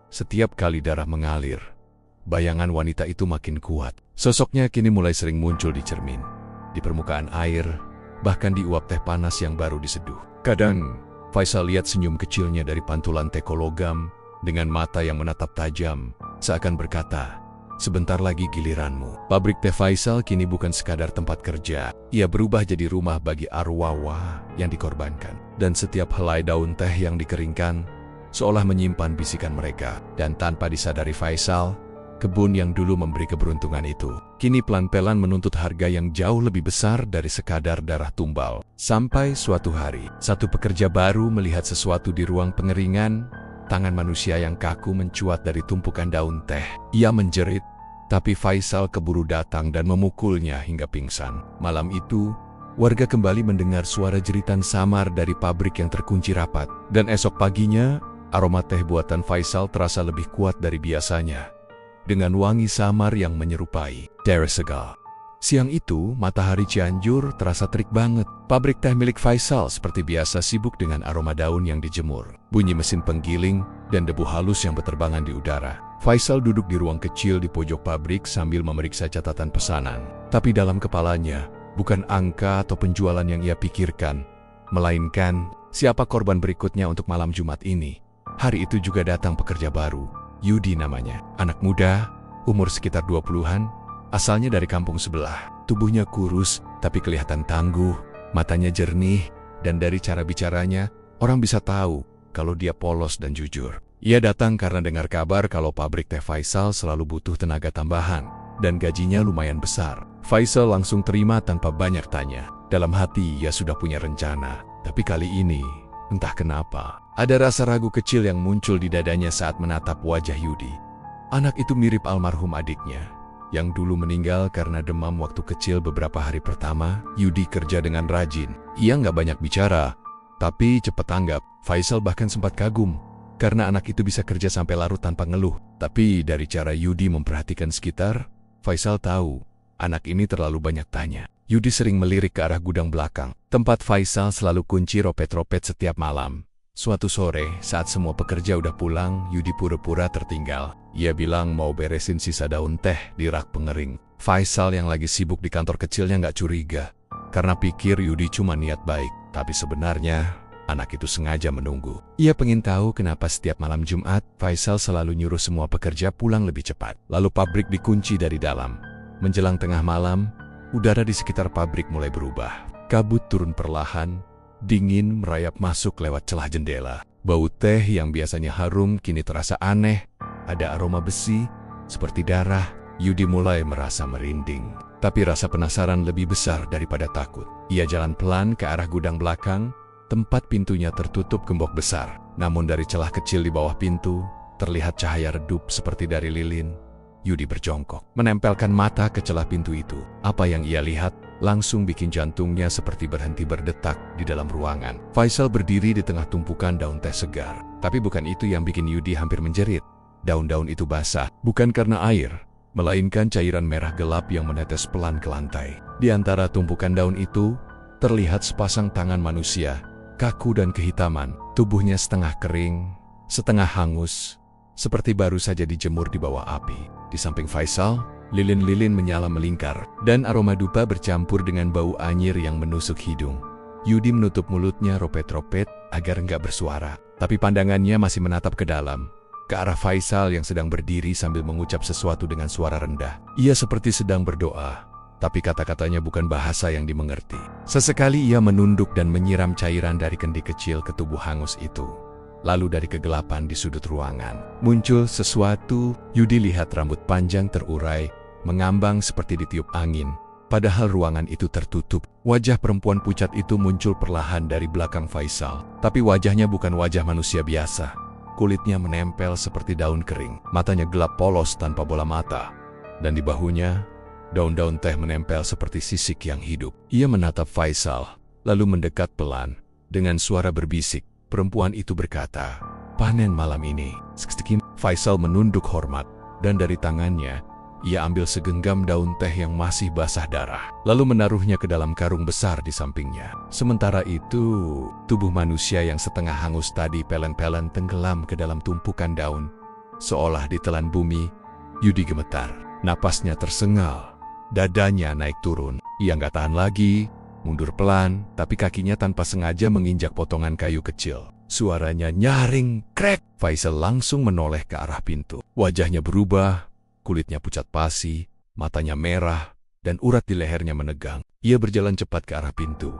setiap kali darah mengalir, bayangan wanita itu makin kuat. Sosoknya kini mulai sering muncul di cermin, di permukaan air, bahkan di uap teh panas yang baru diseduh. Kadang, Faisal lihat senyum kecilnya dari pantulan teko logam, dengan mata yang menatap tajam, seakan berkata, "Sebentar lagi giliranmu." Pabrik teh Faisal kini bukan sekadar tempat kerja. Ia berubah jadi rumah bagi arwah yang dikorbankan. Dan setiap helai daun teh yang dikeringkan, seolah menyimpan bisikan mereka. Dan tanpa disadari Faisal, kebun yang dulu memberi keberuntungan itu, kini pelan-pelan menuntut harga yang jauh lebih besar dari sekadar darah tumbal. Sampai suatu hari, satu pekerja baru melihat sesuatu di ruang pengeringan. Tangan manusia yang kaku mencuat dari tumpukan daun teh. Ia menjerit, tapi Faisal keburu datang dan memukulnya hingga pingsan. Malam itu, warga kembali mendengar suara jeritan samar dari pabrik yang terkunci rapat. Dan esok paginya, aroma teh buatan Faisal terasa lebih kuat dari biasanya, dengan wangi samar yang menyerupai darah segar. Siang itu, matahari Cianjur terasa terik banget. Pabrik teh milik Faisal seperti biasa sibuk dengan aroma daun yang dijemur, bunyi mesin penggiling, dan debu halus yang berterbangan di udara. Faisal duduk di ruang kecil di pojok pabrik sambil memeriksa catatan pesanan. Tapi dalam kepalanya, bukan angka atau penjualan yang ia pikirkan, melainkan siapa korban berikutnya untuk malam Jumat ini. Hari itu juga datang pekerja baru, Yudi namanya. Anak muda, umur sekitar 20-an, asalnya dari kampung sebelah. Tubuhnya kurus, tapi kelihatan tangguh, matanya jernih, dan dari cara bicaranya, orang bisa tahu kalau dia polos dan jujur. Ia datang karena dengar kabar kalau pabrik teh Faisal selalu butuh tenaga tambahan, dan gajinya lumayan besar. Faisal langsung terima tanpa banyak tanya. Dalam hati ia sudah punya rencana, tapi kali ini, entah kenapa, ada rasa ragu kecil yang muncul di dadanya saat menatap wajah Yudi. Anak itu mirip almarhum adiknya, yang dulu meninggal karena demam waktu kecil beberapa hari pertama. Yudi kerja dengan rajin. Ia nggak banyak bicara, tapi cepat tanggap. Faisal bahkan sempat kagum, karena anak itu bisa kerja sampai larut tanpa ngeluh. Tapi dari cara Yudi memperhatikan sekitar, Faisal tahu, anak ini terlalu banyak tanya. Yudi sering melirik ke arah gudang belakang. Tempat Faisal selalu kunci ropet-ropet setiap malam. Suatu sore, saat semua pekerja udah pulang, Yudi pura-pura tertinggal. Ia bilang mau beresin sisa daun teh di rak pengering. Faisal yang lagi sibuk di kantor kecilnya nggak curiga, karena pikir Yudi cuma niat baik. Tapi sebenarnya, anak itu sengaja menunggu. Ia pengen tahu kenapa setiap malam Jumat, Faisal selalu nyuruh semua pekerja pulang lebih cepat. Lalu pabrik dikunci dari dalam. Menjelang tengah malam, udara di sekitar pabrik mulai berubah. Kabut turun perlahan, dingin merayap masuk lewat celah jendela. Bau teh yang biasanya harum kini terasa aneh. Ada aroma besi, seperti darah. Yudi mulai merasa merinding. Tapi rasa penasaran lebih besar daripada takut. Ia jalan pelan ke arah gudang belakang, tempat pintunya tertutup gembok besar. Namun dari celah kecil di bawah pintu, terlihat cahaya redup seperti dari lilin. Yudi berjongkok, menempelkan mata ke celah pintu itu. Apa yang ia lihat langsung bikin jantungnya seperti berhenti berdetak di dalam ruangan. Faisal berdiri di tengah tumpukan daun teh segar. Tapi bukan itu yang bikin Yudi hampir menjerit. Daun-daun itu basah, bukan karena air, melainkan cairan merah gelap yang menetes pelan ke lantai. Di antara tumpukan daun itu, terlihat sepasang tangan manusia, kaku dan kehitaman. Tubuhnya setengah kering, setengah hangus, seperti baru saja dijemur di bawah api. Di samping Faisal, lilin-lilin menyala melingkar, dan aroma dupa bercampur dengan bau anyir yang menusuk hidung. Yudi menutup mulutnya ropet-ropet agar enggak bersuara, tapi pandangannya masih menatap ke dalam, ke arah Faisal yang sedang berdiri sambil mengucap sesuatu dengan suara rendah. Ia seperti sedang berdoa, tapi kata-katanya bukan bahasa yang dimengerti. Sesekali ia menunduk dan menyiram cairan dari kendi kecil ke tubuh hangus itu. Lalu dari kegelapan di sudut ruangan, muncul sesuatu. Yudi lihat rambut panjang terurai, mengambang seperti ditiup angin. Padahal ruangan itu tertutup. Wajah perempuan pucat itu muncul perlahan dari belakang Faisal. Tapi wajahnya bukan wajah manusia biasa. Kulitnya menempel seperti daun kering. Matanya gelap polos tanpa bola mata. Dan di bahunya, daun-daun teh menempel seperti sisik yang hidup. Ia menatap Faisal, lalu mendekat pelan. Dengan suara berbisik, perempuan itu berkata, "Panen malam ini." Faisal menunduk hormat, dan dari tangannya, ia ambil segenggam daun teh yang masih basah darah, lalu menaruhnya ke dalam karung besar di sampingnya. Sementara itu, tubuh manusia yang setengah hangus tadi pelen-pelen tenggelam ke dalam tumpukan daun, seolah ditelan bumi. Yudi gemetar, napasnya tersengal, dadanya naik turun. Ia nggak tahan lagi, mundur pelan, tapi kakinya tanpa sengaja menginjak potongan kayu kecil. Suaranya nyaring, krek. Faisal langsung menoleh ke arah pintu. Wajahnya berubah, kulitnya pucat pasi, matanya merah, dan urat di lehernya menegang. Ia berjalan cepat ke arah pintu.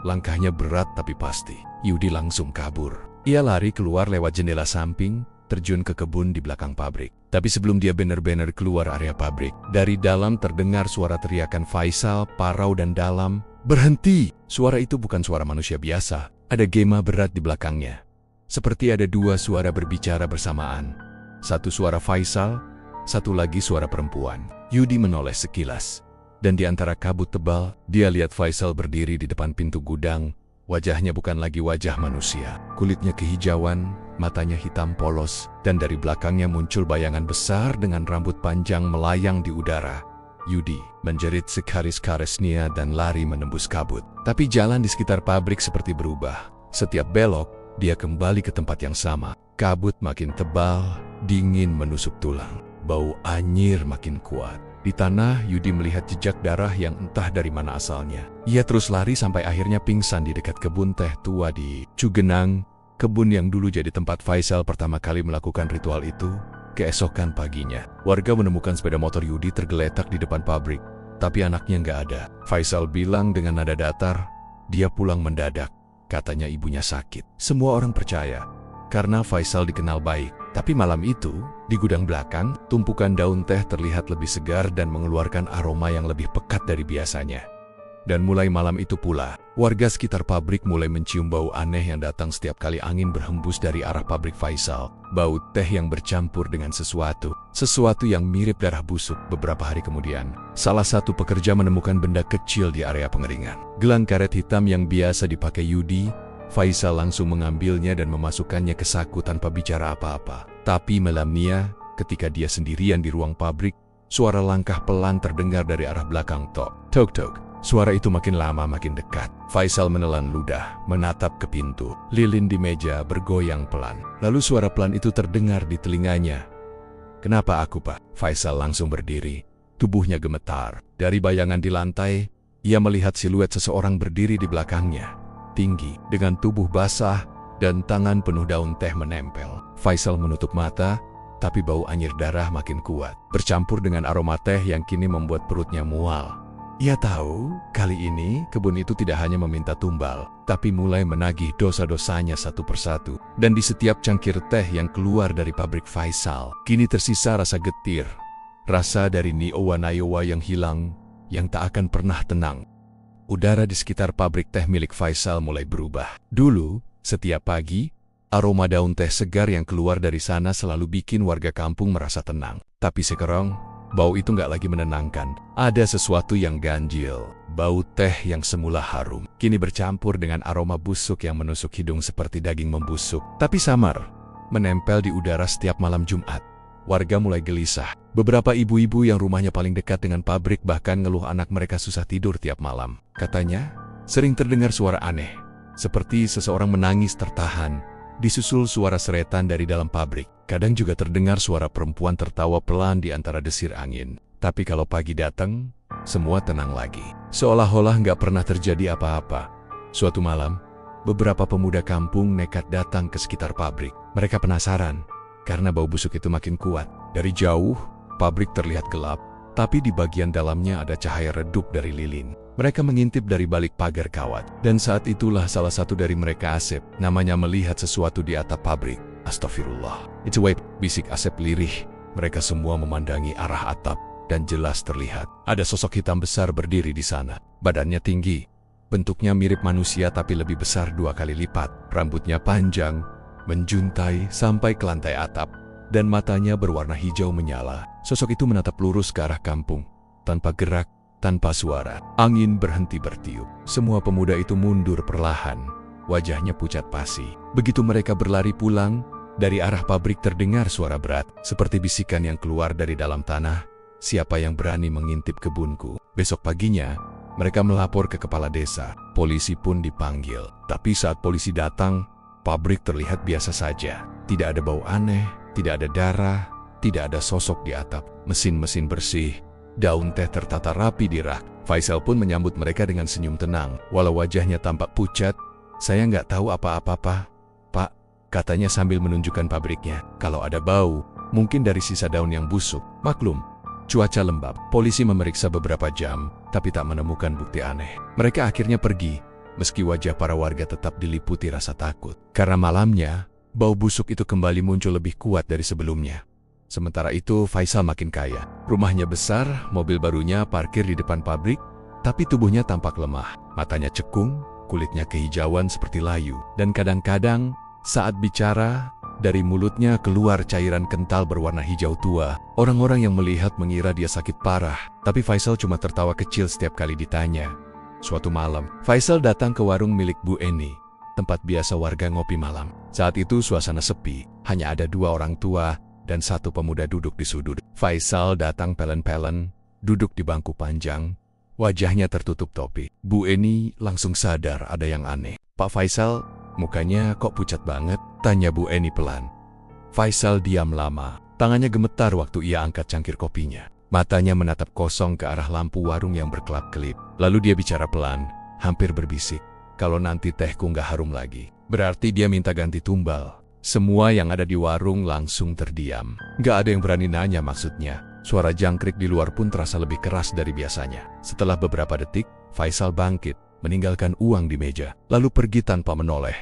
Langkahnya berat tapi pasti. Yudi langsung kabur. Ia lari keluar lewat jendela samping, terjun ke kebun di belakang pabrik. Tapi sebelum dia benar-benar keluar area pabrik, dari dalam terdengar suara teriakan Faisal, parau dan dalam. "Berhenti!" Suara itu bukan suara manusia biasa. Ada gema berat di belakangnya. Seperti ada dua suara berbicara bersamaan. Satu suara Faisal, satu lagi suara perempuan. Yudi menoleh sekilas. Dan di antara kabut tebal, dia lihat Faisal berdiri di depan pintu gudang. Wajahnya bukan lagi wajah manusia. Kulitnya kehijauan, matanya hitam polos, dan dari belakangnya muncul bayangan besar dengan rambut panjang melayang di udara. Yudi menjerit sekaris-karisnya dan lari menembus kabut. Tapi jalan di sekitar pabrik seperti berubah. Setiap belok, dia kembali ke tempat yang sama. Kabut makin tebal, dingin menusuk tulang. Bau anyir makin kuat. Di tanah, Yudi melihat jejak darah yang entah dari mana asalnya. Ia terus lari sampai akhirnya pingsan di dekat kebun teh tua di Cugenang, kebun yang dulu jadi tempat Faisal pertama kali melakukan ritual itu. Keesokan paginya, warga menemukan sepeda motor Yudi tergeletak di depan pabrik, tapi anaknya nggak ada. Faisal bilang dengan nada datar, dia pulang mendadak, katanya ibunya sakit. Semua orang percaya, karena Faisal dikenal baik. Tapi malam itu, di gudang belakang, tumpukan daun teh terlihat lebih segar dan mengeluarkan aroma yang lebih pekat dari biasanya. Dan mulai malam itu pula, warga sekitar pabrik mulai mencium bau aneh yang datang setiap kali angin berhembus dari arah pabrik Faisal. Bau teh yang bercampur dengan sesuatu yang mirip darah busuk. Beberapa hari kemudian, salah satu pekerja menemukan benda kecil di area pengeringan. Gelang karet hitam yang biasa dipakai Yudi. Faisal langsung mengambilnya dan memasukkannya ke saku tanpa bicara apa-apa. Tapi malamnya, ketika dia sendirian di ruang pabrik, suara langkah pelan terdengar dari arah belakang. Tok, tok, tok. Suara itu makin lama makin dekat. Faisal menelan ludah, menatap ke pintu. Lilin di meja bergoyang pelan. Lalu suara pelan itu terdengar di telinganya. "Kenapa aku, Pak?" Faisal langsung berdiri. Tubuhnya gemetar. Dari bayangan di lantai, ia melihat siluet seseorang berdiri di belakangnya. Tinggi, dengan tubuh basah, dan tangan penuh daun teh menempel. Faisal menutup mata, tapi bau anyir darah makin kuat, bercampur dengan aroma teh yang kini membuat perutnya mual. Ia tahu, kali ini kebun itu tidak hanya meminta tumbal, tapi mulai menagih dosa-dosanya satu persatu. Dan di setiap cangkir teh yang keluar dari pabrik Faisal, kini tersisa rasa getir. Rasa dari Niowa-Nayowa yang hilang, yang tak akan pernah tenang. Udara di sekitar pabrik teh milik Faisal mulai berubah. Dulu, setiap pagi, aroma daun teh segar yang keluar dari sana selalu bikin warga kampung merasa tenang. Tapi sekarang, bau itu nggak lagi menenangkan. Ada sesuatu yang ganjil. Bau teh yang semula harum, kini bercampur dengan aroma busuk yang menusuk hidung seperti daging membusuk. Tapi samar, menempel di udara setiap malam Jumat. Warga mulai gelisah. Beberapa ibu-ibu yang rumahnya paling dekat dengan pabrik bahkan ngeluh anak mereka susah tidur tiap malam. Katanya, sering terdengar suara aneh, seperti seseorang menangis tertahan, disusul suara seretan dari dalam pabrik. Kadang juga terdengar suara perempuan tertawa pelan di antara desir angin. Tapi kalau pagi datang, semua tenang lagi. Seolah-olah nggak pernah terjadi apa-apa. Suatu malam, beberapa pemuda kampung nekat datang ke sekitar pabrik. Mereka penasaran, karena bau busuk itu makin kuat. Dari jauh, pabrik terlihat gelap, tapi di bagian dalamnya ada cahaya redup dari lilin. Mereka mengintip dari balik pagar kawat. Dan saat itulah salah satu dari mereka, Asep, namanya, melihat sesuatu di atap pabrik. "Astagfirullah. It's a wave," bisik Asep lirih. Mereka semua memandangi arah atap, dan jelas terlihat ada sosok hitam besar berdiri di sana. Badannya tinggi, bentuknya mirip manusia tapi lebih besar 2 kali lipat. Rambutnya panjang, menjuntai sampai ke lantai atap, dan matanya berwarna hijau menyala. Sosok itu menatap lurus ke arah kampung, tanpa gerak, tanpa suara. Angin berhenti bertiup. Semua pemuda itu mundur perlahan, wajahnya pucat pasi. Begitu mereka berlari pulang, dari arah pabrik terdengar suara berat, seperti bisikan yang keluar dari dalam tanah. "Siapa yang berani mengintip kebunku?" Besok paginya, mereka melapor ke kepala desa. Polisi pun dipanggil. Tapi saat polisi datang, pabrik terlihat biasa saja. Tidak ada bau aneh, tidak ada darah, tidak ada sosok di atap. Mesin-mesin bersih, daun teh tertata rapi di rak. Faisal pun menyambut mereka dengan senyum tenang. Walau wajahnya tampak pucat, "Saya nggak tahu apa-apa, Pak," katanya sambil menunjukkan pabriknya. "Kalau ada bau, mungkin dari sisa daun yang busuk." Maklum, cuaca lembab. Polisi memeriksa beberapa jam, tapi tak menemukan bukti aneh. Mereka akhirnya pergi, meski wajah para warga tetap diliputi rasa takut. Karena malamnya, bau busuk itu kembali muncul lebih kuat dari sebelumnya. Sementara itu, Faisal makin kaya. Rumahnya besar, mobil barunya parkir di depan pabrik, tapi tubuhnya tampak lemah. Matanya cekung, kulitnya kehijauan seperti layu. Dan kadang-kadang, saat bicara, Dari mulutnya keluar cairan kental berwarna hijau tua. Orang-orang yang melihat mengira dia sakit parah, tapi Faisal cuma tertawa kecil setiap kali ditanya. Suatu malam, Faisal datang ke warung milik Bu Eni, tempat biasa warga ngopi malam. Saat itu suasana sepi, hanya ada 2 orang tua dan 1 pemuda duduk di sudut. Faisal datang pelen-pelen, duduk di bangku panjang, wajahnya tertutup topi. Bu Eni langsung sadar ada yang aneh. "Pak Faisal, mukanya kok pucat banget?" tanya Bu Eni pelan. Faisal diam lama, tangannya gemetar waktu ia angkat cangkir kopinya. Matanya menatap kosong ke arah lampu warung yang berkelap-kelip. Lalu dia bicara pelan, hampir berbisik. "Kalau nanti tehku nggak harum lagi, berarti dia minta ganti tumbal." Semua yang ada di warung langsung terdiam. Nggak ada yang berani nanya maksudnya. Suara jangkrik di luar pun terasa lebih keras dari biasanya. Setelah beberapa detik, Faisal bangkit, meninggalkan uang di meja, lalu pergi tanpa menoleh.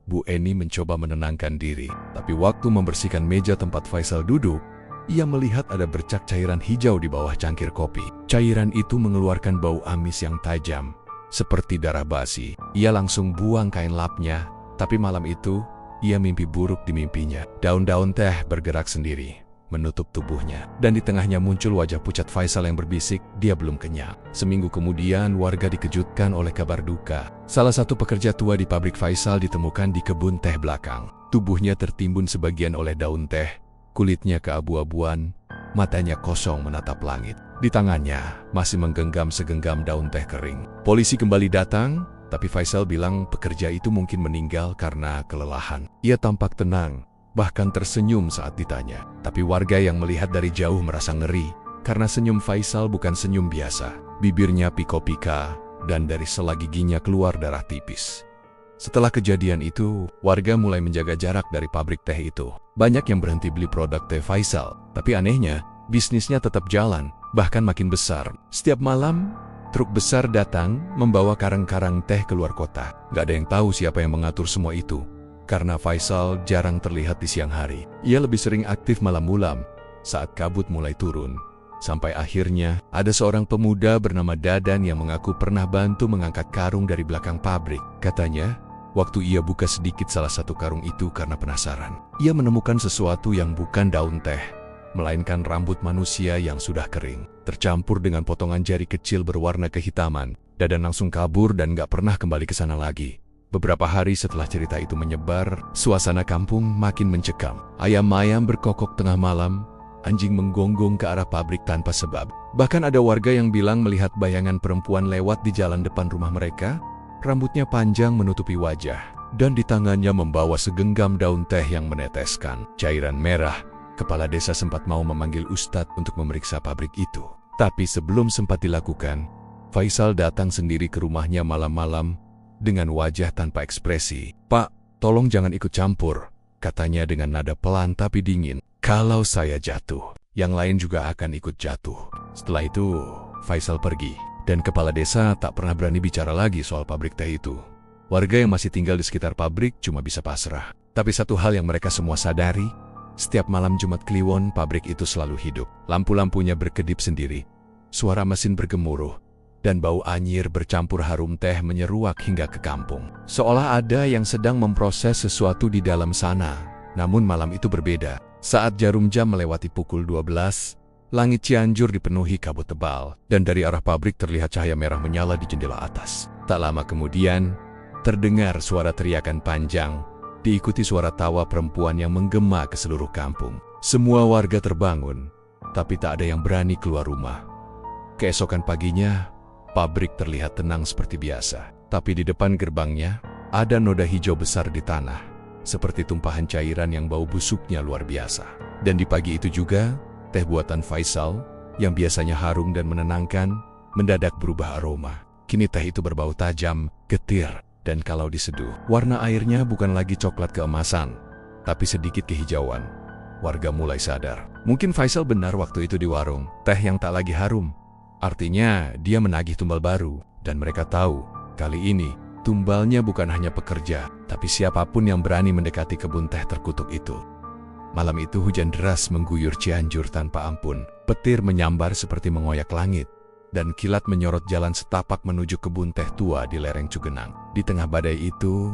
Bu Eni mencoba menenangkan diri, tapi waktu membersihkan meja tempat Faisal duduk, ia melihat ada bercak cairan hijau di bawah cangkir kopi. Cairan itu mengeluarkan bau amis yang tajam, seperti darah basi. Ia langsung buang kain lapnya, tapi malam itu, ia mimpi buruk di mimpinya. Daun-daun teh bergerak sendiri, menutup tubuhnya, dan di tengahnya muncul wajah pucat Faisal yang berbisik, dia belum kenyang. Seminggu kemudian, warga dikejutkan oleh kabar duka. Salah satu pekerja tua di pabrik Faisal ditemukan di kebun teh belakang. Tubuhnya tertimbun sebagian oleh daun teh, kulitnya keabu-abuan, matanya kosong menatap langit. Di tangannya masih menggenggam segenggam daun teh kering. Polisi kembali datang, tapi Faisal bilang pekerja itu mungkin meninggal karena kelelahan. Ia tampak tenang, bahkan tersenyum saat ditanya. Tapi warga yang melihat dari jauh merasa ngeri, karena senyum Faisal bukan senyum biasa. Bibirnya piko-pika, dan dari sela giginya keluar darah tipis. Setelah kejadian itu, warga mulai menjaga jarak dari pabrik teh itu. Banyak yang berhenti beli produk teh Faisal, tapi anehnya, bisnisnya tetap jalan, bahkan makin besar. Setiap malam, truk besar datang membawa karang-karang teh keluar kota. Gak ada yang tahu siapa yang mengatur semua itu, karena Faisal jarang terlihat di siang hari. Ia lebih sering aktif malam-malam, saat kabut mulai turun. Sampai akhirnya, ada seorang pemuda bernama Dadan yang mengaku pernah bantu mengangkat karung dari belakang pabrik. Katanya, waktu ia buka sedikit salah satu karung itu karena penasaran, ia menemukan sesuatu yang bukan daun teh, melainkan rambut manusia yang sudah kering, tercampur dengan potongan jari kecil berwarna kehitaman. Dadan langsung kabur dan gak pernah kembali ke sana lagi. Beberapa hari setelah cerita itu menyebar, suasana kampung makin mencekam. Ayam-ayam berkokok tengah malam, anjing menggonggong ke arah pabrik tanpa sebab. Bahkan ada warga yang bilang melihat bayangan perempuan lewat di jalan depan rumah mereka. Rambutnya panjang menutupi wajah, dan di tangannya membawa segenggam daun teh yang meneteskan cairan merah. Kepala desa sempat mau memanggil ustadz untuk memeriksa pabrik itu. Tapi sebelum sempat dilakukan, Faisal datang sendiri ke rumahnya malam-malam dengan wajah tanpa ekspresi. "Pak, tolong jangan ikut campur," katanya dengan nada pelan tapi dingin. "Kalau saya jatuh, yang lain juga akan ikut jatuh." Setelah itu, Faisal pergi, dan kepala desa tak pernah berani bicara lagi soal pabrik teh itu. Warga yang masih tinggal di sekitar pabrik cuma bisa pasrah. Tapi satu hal yang mereka semua sadari, setiap malam Jumat Kliwon, pabrik itu selalu hidup. Lampu-lampunya berkedip sendiri, suara mesin bergemuruh, dan bau anyir bercampur harum teh menyeruak hingga ke kampung. Seolah ada yang sedang memproses sesuatu di dalam sana. Namun malam itu berbeda. Saat jarum jam melewati pukul 12, langit Cianjur dipenuhi kabut tebal, dan dari arah pabrik terlihat cahaya merah menyala di jendela atas. Tak lama kemudian, terdengar suara teriakan panjang, diikuti suara tawa perempuan yang menggema ke seluruh kampung. Semua warga terbangun, tapi tak ada yang berani keluar rumah. Keesokan paginya, pabrik terlihat tenang seperti biasa. Tapi di depan gerbangnya, ada noda hijau besar di tanah, seperti tumpahan cairan yang bau busuknya luar biasa. Dan di pagi itu juga, teh buatan Faisal, yang biasanya harum dan menenangkan, mendadak berubah aroma. Kini teh itu berbau tajam, getir, dan kalau diseduh, warna airnya bukan lagi coklat keemasan, tapi sedikit kehijauan. Warga mulai sadar. Mungkin Faisal benar waktu itu di warung, teh yang tak lagi harum. Artinya, dia menagih tumbal baru, dan mereka tahu, kali ini, tumbalnya bukan hanya pekerja, tapi siapapun yang berani mendekati kebun teh terkutuk itu. Malam itu hujan deras mengguyur Cianjur tanpa ampun. Petir menyambar seperti mengoyak langit, dan kilat menyorot jalan setapak menuju kebun teh tua di lereng Cugenang. Di tengah badai itu,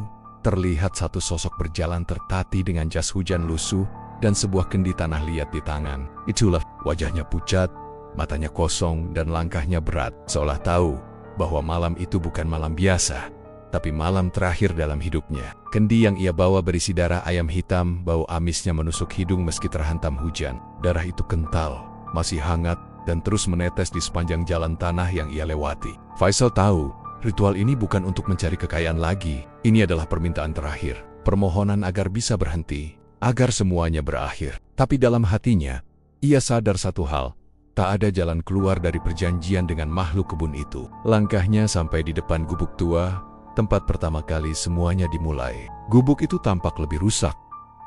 terlihat satu sosok berjalan tertatih dengan jas hujan lusuh dan sebuah kendi tanah liat di tangan. Itulah wajahnya pucat, matanya kosong dan langkahnya berat, seolah tahu bahwa malam itu bukan malam biasa, tapi malam terakhir dalam hidupnya. Kendi yang ia bawa berisi darah ayam hitam, bau amisnya menusuk hidung meski terhantam hujan. Darah itu kental, masih hangat, dan terus menetes di sepanjang jalan tanah yang ia lewati. Faisal tahu, ritual ini bukan untuk mencari kekayaan lagi. Ini adalah permintaan terakhir, permohonan agar bisa berhenti, agar semuanya berakhir. Tapi dalam hatinya, ia sadar satu hal, tak ada jalan keluar dari perjanjian dengan makhluk kebun itu. Langkahnya sampai di depan gubuk tua, tempat pertama kali semuanya dimulai. Gubuk itu tampak lebih rusak,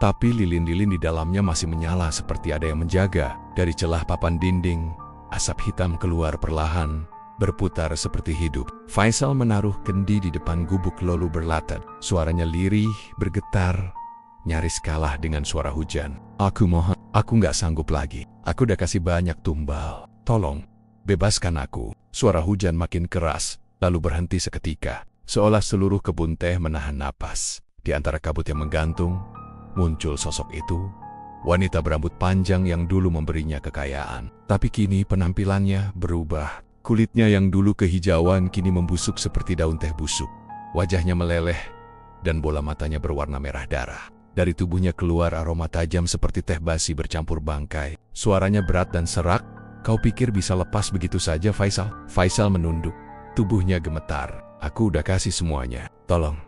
tapi lilin-lilin di dalamnya masih menyala seperti ada yang menjaga. Dari celah papan dinding, asap hitam keluar perlahan, berputar seperti hidup. Faisal menaruh kendi di depan gubuk lalu berlatad. Suaranya lirih, bergetar, nyaris kalah dengan suara hujan. Aku mohon, aku nggak sanggup lagi. Aku udah kasih banyak tumbal. Tolong, bebaskan aku. Suara hujan makin keras, lalu berhenti seketika. Seolah seluruh kebun teh menahan napas. Di antara kabut yang menggantung, muncul sosok itu. Wanita berambut panjang yang dulu memberinya kekayaan. Tapi kini penampilannya berubah. Kulitnya yang dulu kehijauan kini membusuk seperti daun teh busuk. Wajahnya meleleh, dan bola matanya berwarna merah darah. Dari tubuhnya keluar aroma tajam seperti teh basi bercampur bangkai. Suaranya berat dan serak. Kau pikir bisa lepas begitu saja, Faisal? Faisal menunduk. Tubuhnya gemetar. Aku udah kasih semuanya. Tolong.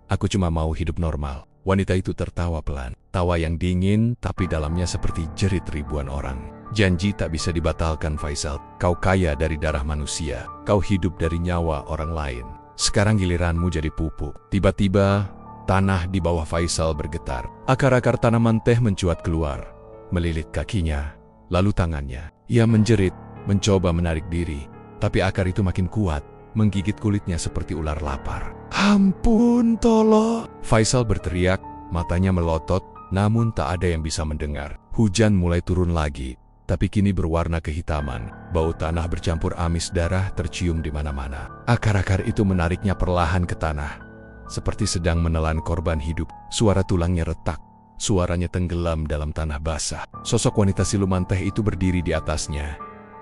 Aku cuma mau hidup normal. Wanita itu tertawa pelan. Tawa yang dingin, tapi dalamnya seperti jerit ribuan orang. Janji tak bisa dibatalkan, Faisal. Kau kaya dari darah manusia. Kau hidup dari nyawa orang lain. Sekarang giliranmu jadi pupuk. Tiba-tiba, tanah di bawah Faisal bergetar. Akar-akar tanaman teh mencuat keluar, melilit kakinya, lalu tangannya. Ia menjerit, mencoba menarik diri, tapi akar itu makin kuat, menggigit kulitnya seperti ular lapar. Ampun, tolong! Faisal berteriak, matanya melotot, namun tak ada yang bisa mendengar. Hujan mulai turun lagi, tapi kini berwarna kehitaman. Bau tanah bercampur amis darah tercium di mana-mana. Akar-akar itu menariknya perlahan ke tanah, seperti sedang menelan korban hidup. Suara tulangnya retak, suaranya tenggelam dalam tanah basah. Sosok wanita siluman teh itu berdiri di atasnya.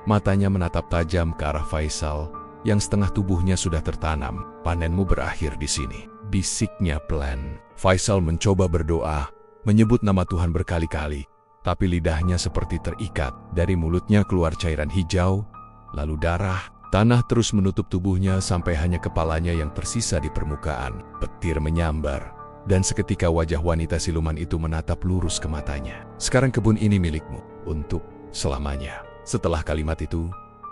Matanya menatap tajam ke arah Faisal, yang setengah tubuhnya sudah tertanam. Panenmu berakhir di sini, bisiknya pelan. Faisal mencoba berdoa, menyebut nama Tuhan berkali-kali, tapi lidahnya seperti terikat. Dari mulutnya keluar cairan hijau, lalu darah. Tanah terus menutup tubuhnya sampai hanya kepalanya yang tersisa di permukaan. Petir menyambar, dan seketika wajah wanita siluman itu menatap lurus ke matanya. Sekarang kebun ini milikmu, untuk selamanya. Setelah kalimat itu,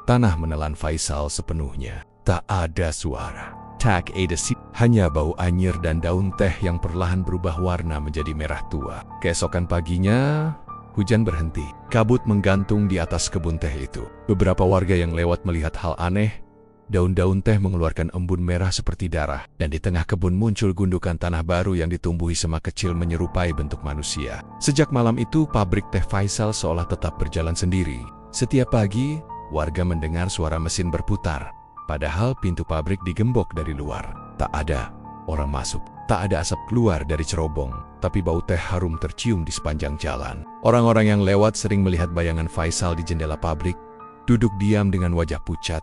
tanah menelan Faisal sepenuhnya. Tak ada suara, tak ada hanya bau anyir dan daun teh yang perlahan berubah warna menjadi merah tua. Keesokan paginya, hujan berhenti. Kabut menggantung di atas kebun teh itu. Beberapa warga yang lewat melihat hal aneh. Daun-daun teh mengeluarkan embun merah seperti darah. Dan di tengah kebun muncul gundukan tanah baru yang ditumbuhi semak kecil menyerupai bentuk manusia. Sejak malam itu, pabrik teh Faisal seolah tetap berjalan sendiri. Setiap pagi, warga mendengar suara mesin berputar. Padahal pintu pabrik digembok dari luar. Tak ada orang masuk. Tak ada asap keluar dari cerobong, tapi bau teh harum tercium di sepanjang jalan. Orang-orang yang lewat sering melihat bayangan Faisal di jendela pabrik, duduk diam dengan wajah pucat,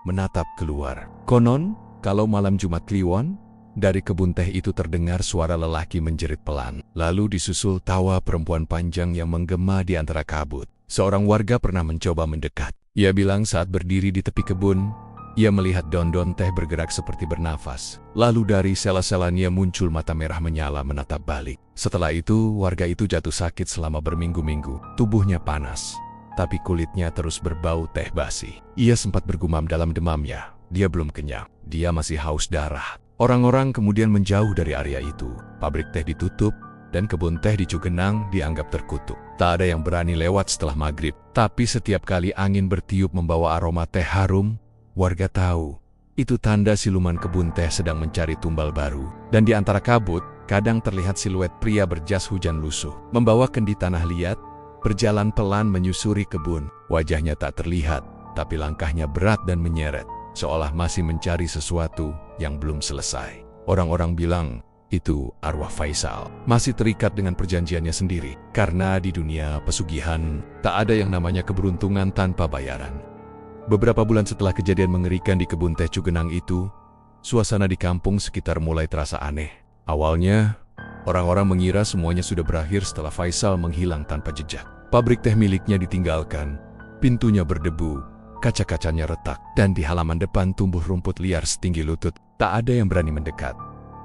menatap keluar. Konon, kalau malam Jumat Kliwon, dari kebun teh itu terdengar suara lelaki menjerit pelan. Lalu disusul tawa perempuan panjang yang menggema di antara kabut. Seorang warga pernah mencoba mendekat. Ia bilang saat berdiri di tepi kebun, ia melihat daun-daun teh bergerak seperti bernafas. Lalu dari sela-selanya muncul mata merah menyala menatap balik. Setelah itu, warga itu jatuh sakit selama berminggu-minggu. Tubuhnya panas, tapi kulitnya terus berbau teh basi. Ia sempat bergumam dalam demamnya. Dia belum kenyang. Dia masih haus darah. Orang-orang kemudian menjauh dari area itu. Pabrik teh ditutup, dan kebun teh di Cugenang dianggap terkutuk. Tak ada yang berani lewat setelah maghrib. Tapi setiap kali angin bertiup membawa aroma teh harum, warga tahu, itu tanda siluman kebun teh sedang mencari tumbal baru. Dan di antara kabut, kadang terlihat siluet pria berjas hujan lusuh, membawa kendi tanah liat, berjalan pelan menyusuri kebun. Wajahnya tak terlihat, tapi langkahnya berat dan menyeret, seolah masih mencari sesuatu yang belum selesai. Orang-orang bilang, Itu arwah Faisal. Masih terikat dengan perjanjiannya sendiri. Karena di dunia pesugihan, tak ada yang namanya keberuntungan tanpa bayaran. Beberapa bulan setelah kejadian mengerikan di kebun teh Cugenang itu, suasana di kampung sekitar mulai terasa aneh. Awalnya, orang-orang mengira semuanya sudah berakhir setelah Faisal menghilang tanpa jejak. Pabrik teh miliknya ditinggalkan, pintunya berdebu, kaca-kacanya retak, dan di halaman depan tumbuh rumput liar setinggi lutut. Tak ada yang berani mendekat,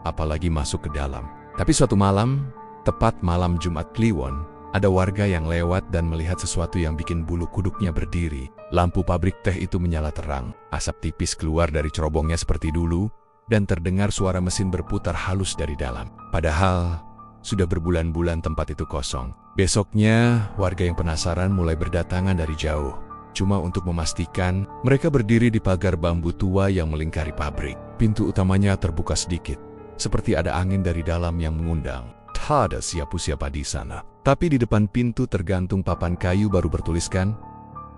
apalagi masuk ke dalam. Tapi suatu malam, tepat malam Jumat Kliwon, ada warga yang lewat dan melihat sesuatu yang bikin bulu kuduknya berdiri. Lampu pabrik teh itu menyala terang, asap tipis keluar dari cerobongnya seperti dulu, dan terdengar suara mesin berputar halus dari dalam. Padahal, sudah berbulan-bulan tempat itu kosong. Besoknya, warga yang penasaran mulai berdatangan dari jauh. Cuma untuk memastikan, mereka berdiri di pagar bambu tua yang melingkari pabrik. Pintu utamanya terbuka sedikit, seperti ada angin dari dalam yang mengundang. Tak ada siapa-siapa di sana. Tapi di depan pintu tergantung papan kayu baru bertuliskan,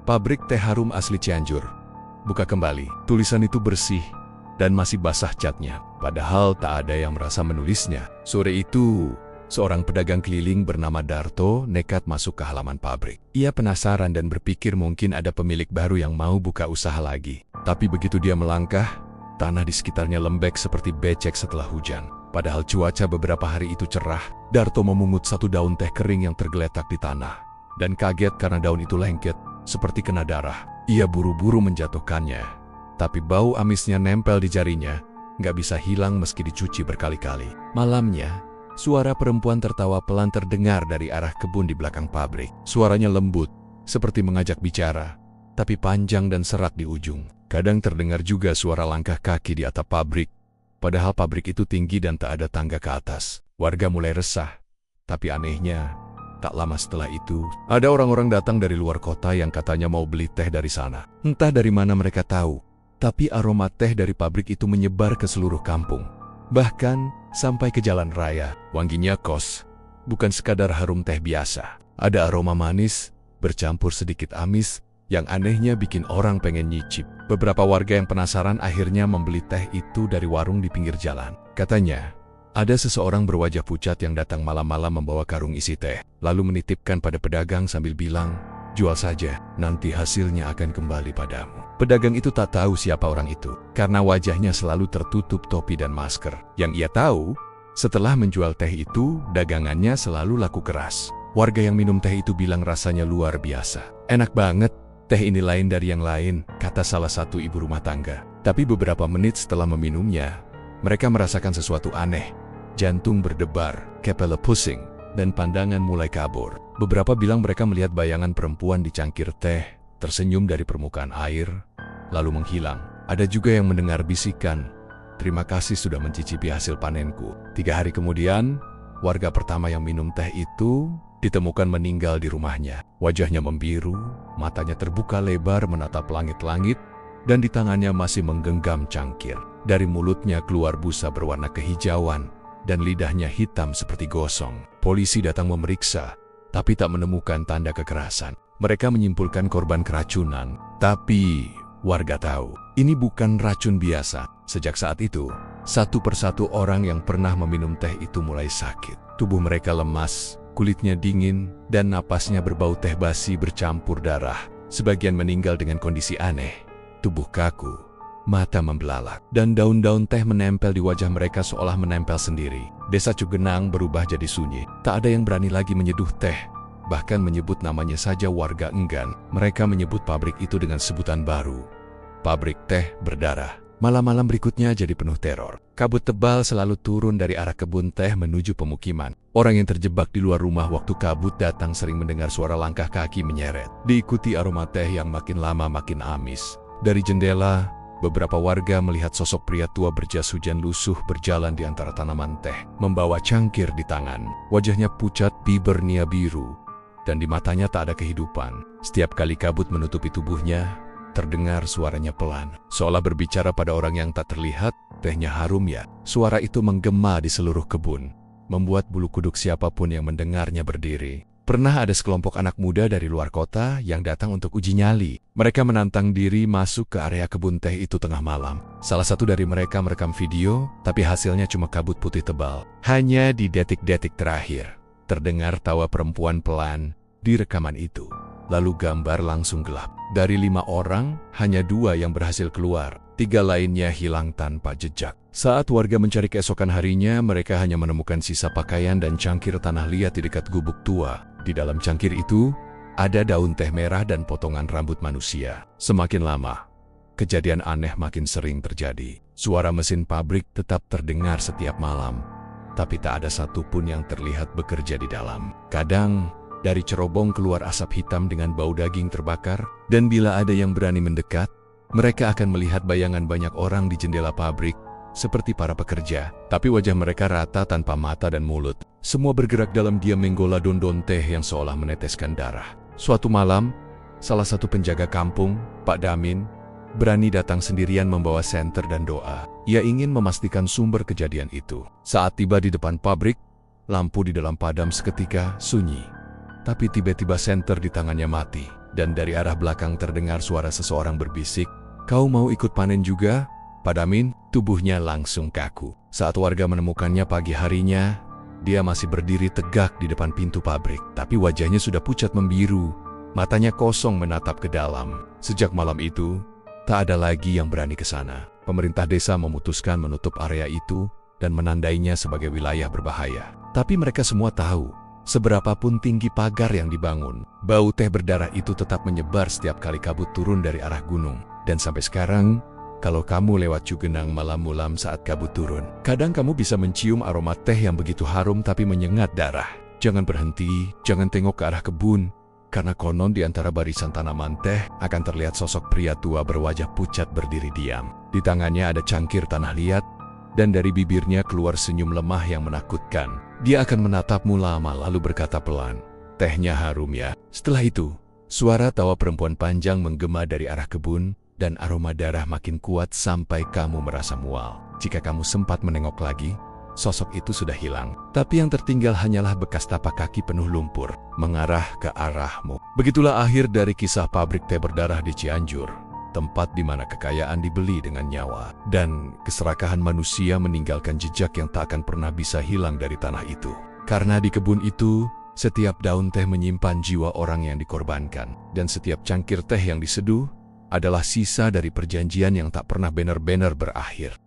"Pabrik Teh Harum Asli Cianjur. Buka kembali." Tulisan itu bersih dan masih basah catnya. Padahal tak ada yang merasa menulisnya. Sore itu, seorang pedagang keliling bernama Darto nekat masuk ke halaman pabrik. Ia penasaran dan berpikir mungkin ada pemilik baru yang mau buka usaha lagi. Tapi begitu dia melangkah, tanah di sekitarnya lembek seperti becek setelah hujan. Padahal cuaca beberapa hari itu cerah, Darto memungut satu daun teh kering yang tergeletak di tanah. Dan kaget karena daun itu lengket, seperti kena darah. Ia buru-buru menjatuhkannya. Tapi bau amisnya nempel di jarinya, nggak bisa hilang meski dicuci berkali-kali. Malamnya, suara perempuan tertawa pelan terdengar dari arah kebun di belakang pabrik. Suaranya lembut, seperti mengajak bicara, tapi panjang dan serak di ujung. Kadang terdengar juga suara langkah kaki di atap pabrik, padahal pabrik itu tinggi dan tak ada tangga ke atas. Warga mulai resah, tapi anehnya, tak lama setelah itu, ada orang-orang datang dari luar kota yang katanya mau beli teh dari sana. Entah dari mana mereka tahu, tapi aroma teh dari pabrik itu menyebar ke seluruh kampung. Bahkan sampai ke jalan raya. Wanginya kos, bukan sekadar harum teh biasa. Ada aroma manis, bercampur sedikit amis, yang anehnya bikin orang pengen nyicip. Beberapa warga yang penasaran akhirnya membeli teh itu dari warung di pinggir jalan. Katanya, ada seseorang berwajah pucat yang datang malam-malam membawa karung isi teh, lalu menitipkan pada pedagang sambil bilang, "Jual saja, nanti hasilnya akan kembali padamu." Pedagang itu tak tahu siapa orang itu, karena wajahnya selalu tertutup topi dan masker. Yang ia tahu, setelah menjual teh itu, dagangannya selalu laku keras. Warga yang minum teh itu bilang rasanya luar biasa. "Enak banget, teh ini lain dari yang lain," kata salah satu ibu rumah tangga. Tapi beberapa menit setelah meminumnya, mereka merasakan sesuatu aneh. Jantung berdebar, kepala pusing, dan pandangan mulai kabur. Beberapa bilang mereka melihat bayangan perempuan di cangkir teh, tersenyum dari permukaan air, lalu menghilang. Ada juga yang mendengar bisikan, "Terima kasih sudah mencicipi hasil panenku." 3 hari kemudian, warga pertama yang minum teh itu ditemukan meninggal di rumahnya. Wajahnya membiru, matanya terbuka lebar menatap langit-langit, dan di tangannya masih menggenggam cangkir. Dari mulutnya keluar busa berwarna kehijauan, dan lidahnya hitam seperti gosong. Polisi datang memeriksa, tapi tak menemukan tanda kekerasan. Mereka menyimpulkan korban keracunan, tapi warga tahu ini bukan racun biasa. Sejak saat itu, satu persatu orang yang pernah meminum teh itu mulai sakit. Tubuh mereka lemas, kulitnya dingin, dan napasnya berbau teh basi bercampur darah. Sebagian meninggal dengan kondisi aneh, tubuh kaku, mata membelalak, dan daun-daun teh menempel di wajah mereka seolah menempel sendiri. Desa Cugenang berubah jadi sunyi. Tak ada yang berani lagi menyeduh teh. Bahkan menyebut namanya saja warga enggan. Mereka menyebut pabrik itu dengan sebutan baru, pabrik teh berdarah. Malam-malam berikutnya jadi penuh teror. Kabut tebal selalu turun dari arah kebun teh menuju pemukiman. Orang yang terjebak di luar rumah waktu kabut datang sering mendengar suara langkah kaki menyeret, diikuti aroma teh yang makin lama makin amis. Dari jendela, beberapa warga melihat sosok pria tua berjas hujan lusuh berjalan di antara tanaman teh, membawa cangkir di tangan. Wajahnya pucat, bibernya biru, dan di matanya tak ada kehidupan. Setiap kali kabut menutupi tubuhnya, terdengar suaranya pelan, seolah berbicara pada orang yang tak terlihat. "Tehnya harum ya?" Suara itu menggema di seluruh kebun, membuat bulu kuduk siapapun yang mendengarnya berdiri. Pernah ada sekelompok anak muda dari luar kota yang datang untuk uji nyali. Mereka menantang diri masuk ke area kebun teh itu tengah malam. Salah satu dari mereka merekam video, tapi hasilnya cuma kabut putih tebal. Hanya di detik-detik terakhir, terdengar tawa perempuan pelan di rekaman itu. Lalu gambar langsung gelap. Dari 5 orang, hanya 2 yang berhasil keluar. 3 lainnya hilang tanpa jejak. Saat warga mencari keesokan harinya, mereka hanya menemukan sisa pakaian dan cangkir tanah liat di dekat gubuk tua. Di dalam cangkir itu, ada daun teh merah dan potongan rambut manusia. Semakin lama, kejadian aneh makin sering terjadi. Suara mesin pabrik tetap terdengar setiap malam, tapi tak ada satupun yang terlihat bekerja di dalam. Kadang, dari cerobong keluar asap hitam dengan bau daging terbakar, dan bila ada yang berani mendekat, mereka akan melihat bayangan banyak orang di jendela pabrik, seperti para pekerja, tapi wajah mereka rata tanpa mata dan mulut. Semua bergerak dalam diam menggola don-don teh yang seolah meneteskan darah. Suatu malam, salah satu penjaga kampung, Pak Damin, berani datang sendirian membawa senter dan doa. Ia ingin memastikan sumber kejadian itu. Saat tiba di depan pabrik, lampu di dalam padam seketika sunyi. Tapi tiba-tiba senter di tangannya mati, dan dari arah belakang terdengar suara seseorang berbisik, "Kau mau ikut panen juga?" Pak Damin, tubuhnya langsung kaku. Saat warga menemukannya pagi harinya, dia masih berdiri tegak di depan pintu pabrik. Tapi wajahnya sudah pucat membiru, matanya kosong menatap ke dalam. Sejak malam itu, tak ada lagi yang berani ke sana. Pemerintah desa memutuskan menutup area itu dan menandainya sebagai wilayah berbahaya. Tapi mereka semua tahu, seberapapun tinggi pagar yang dibangun, bau teh berdarah itu tetap menyebar setiap kali kabut turun dari arah gunung. Dan sampai sekarang, kalau kamu lewat Cugenang malam-malam saat kabut turun, kadang kamu bisa mencium aroma teh yang begitu harum tapi menyengat darah. Jangan berhenti, jangan tengok ke arah kebun, karena konon di antara barisan tanaman teh akan terlihat sosok pria tua berwajah pucat berdiri diam. Di tangannya ada cangkir tanah liat, dan dari bibirnya keluar senyum lemah yang menakutkan. Dia akan menatapmu lama lalu berkata pelan, "Tehnya harum ya." Setelah itu, suara tawa perempuan panjang menggema dari arah kebun, dan aroma darah makin kuat sampai kamu merasa mual. Jika kamu sempat menengok lagi, sosok itu sudah hilang. Tapi yang tertinggal hanyalah bekas tapak kaki penuh lumpur, mengarah ke arahmu. Begitulah akhir dari kisah pabrik teh berdarah di Cianjur, tempat di mana kekayaan dibeli dengan nyawa, dan keserakahan manusia meninggalkan jejak yang tak akan pernah bisa hilang dari tanah itu. Karena di kebun itu, setiap daun teh menyimpan jiwa orang yang dikorbankan, dan setiap cangkir teh yang diseduh adalah sisa dari perjanjian yang tak pernah benar-benar berakhir.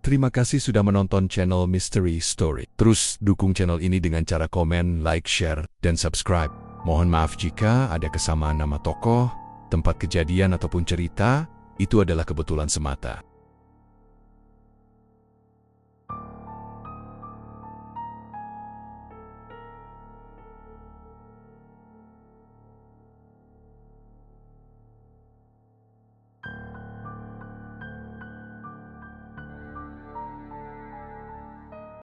Terima kasih sudah menonton channel Mystery Story. Terus dukung channel ini dengan cara komen, like, share, dan subscribe. Mohon maaf jika ada kesamaan nama tokoh, tempat kejadian ataupun cerita, itu adalah kebetulan semata.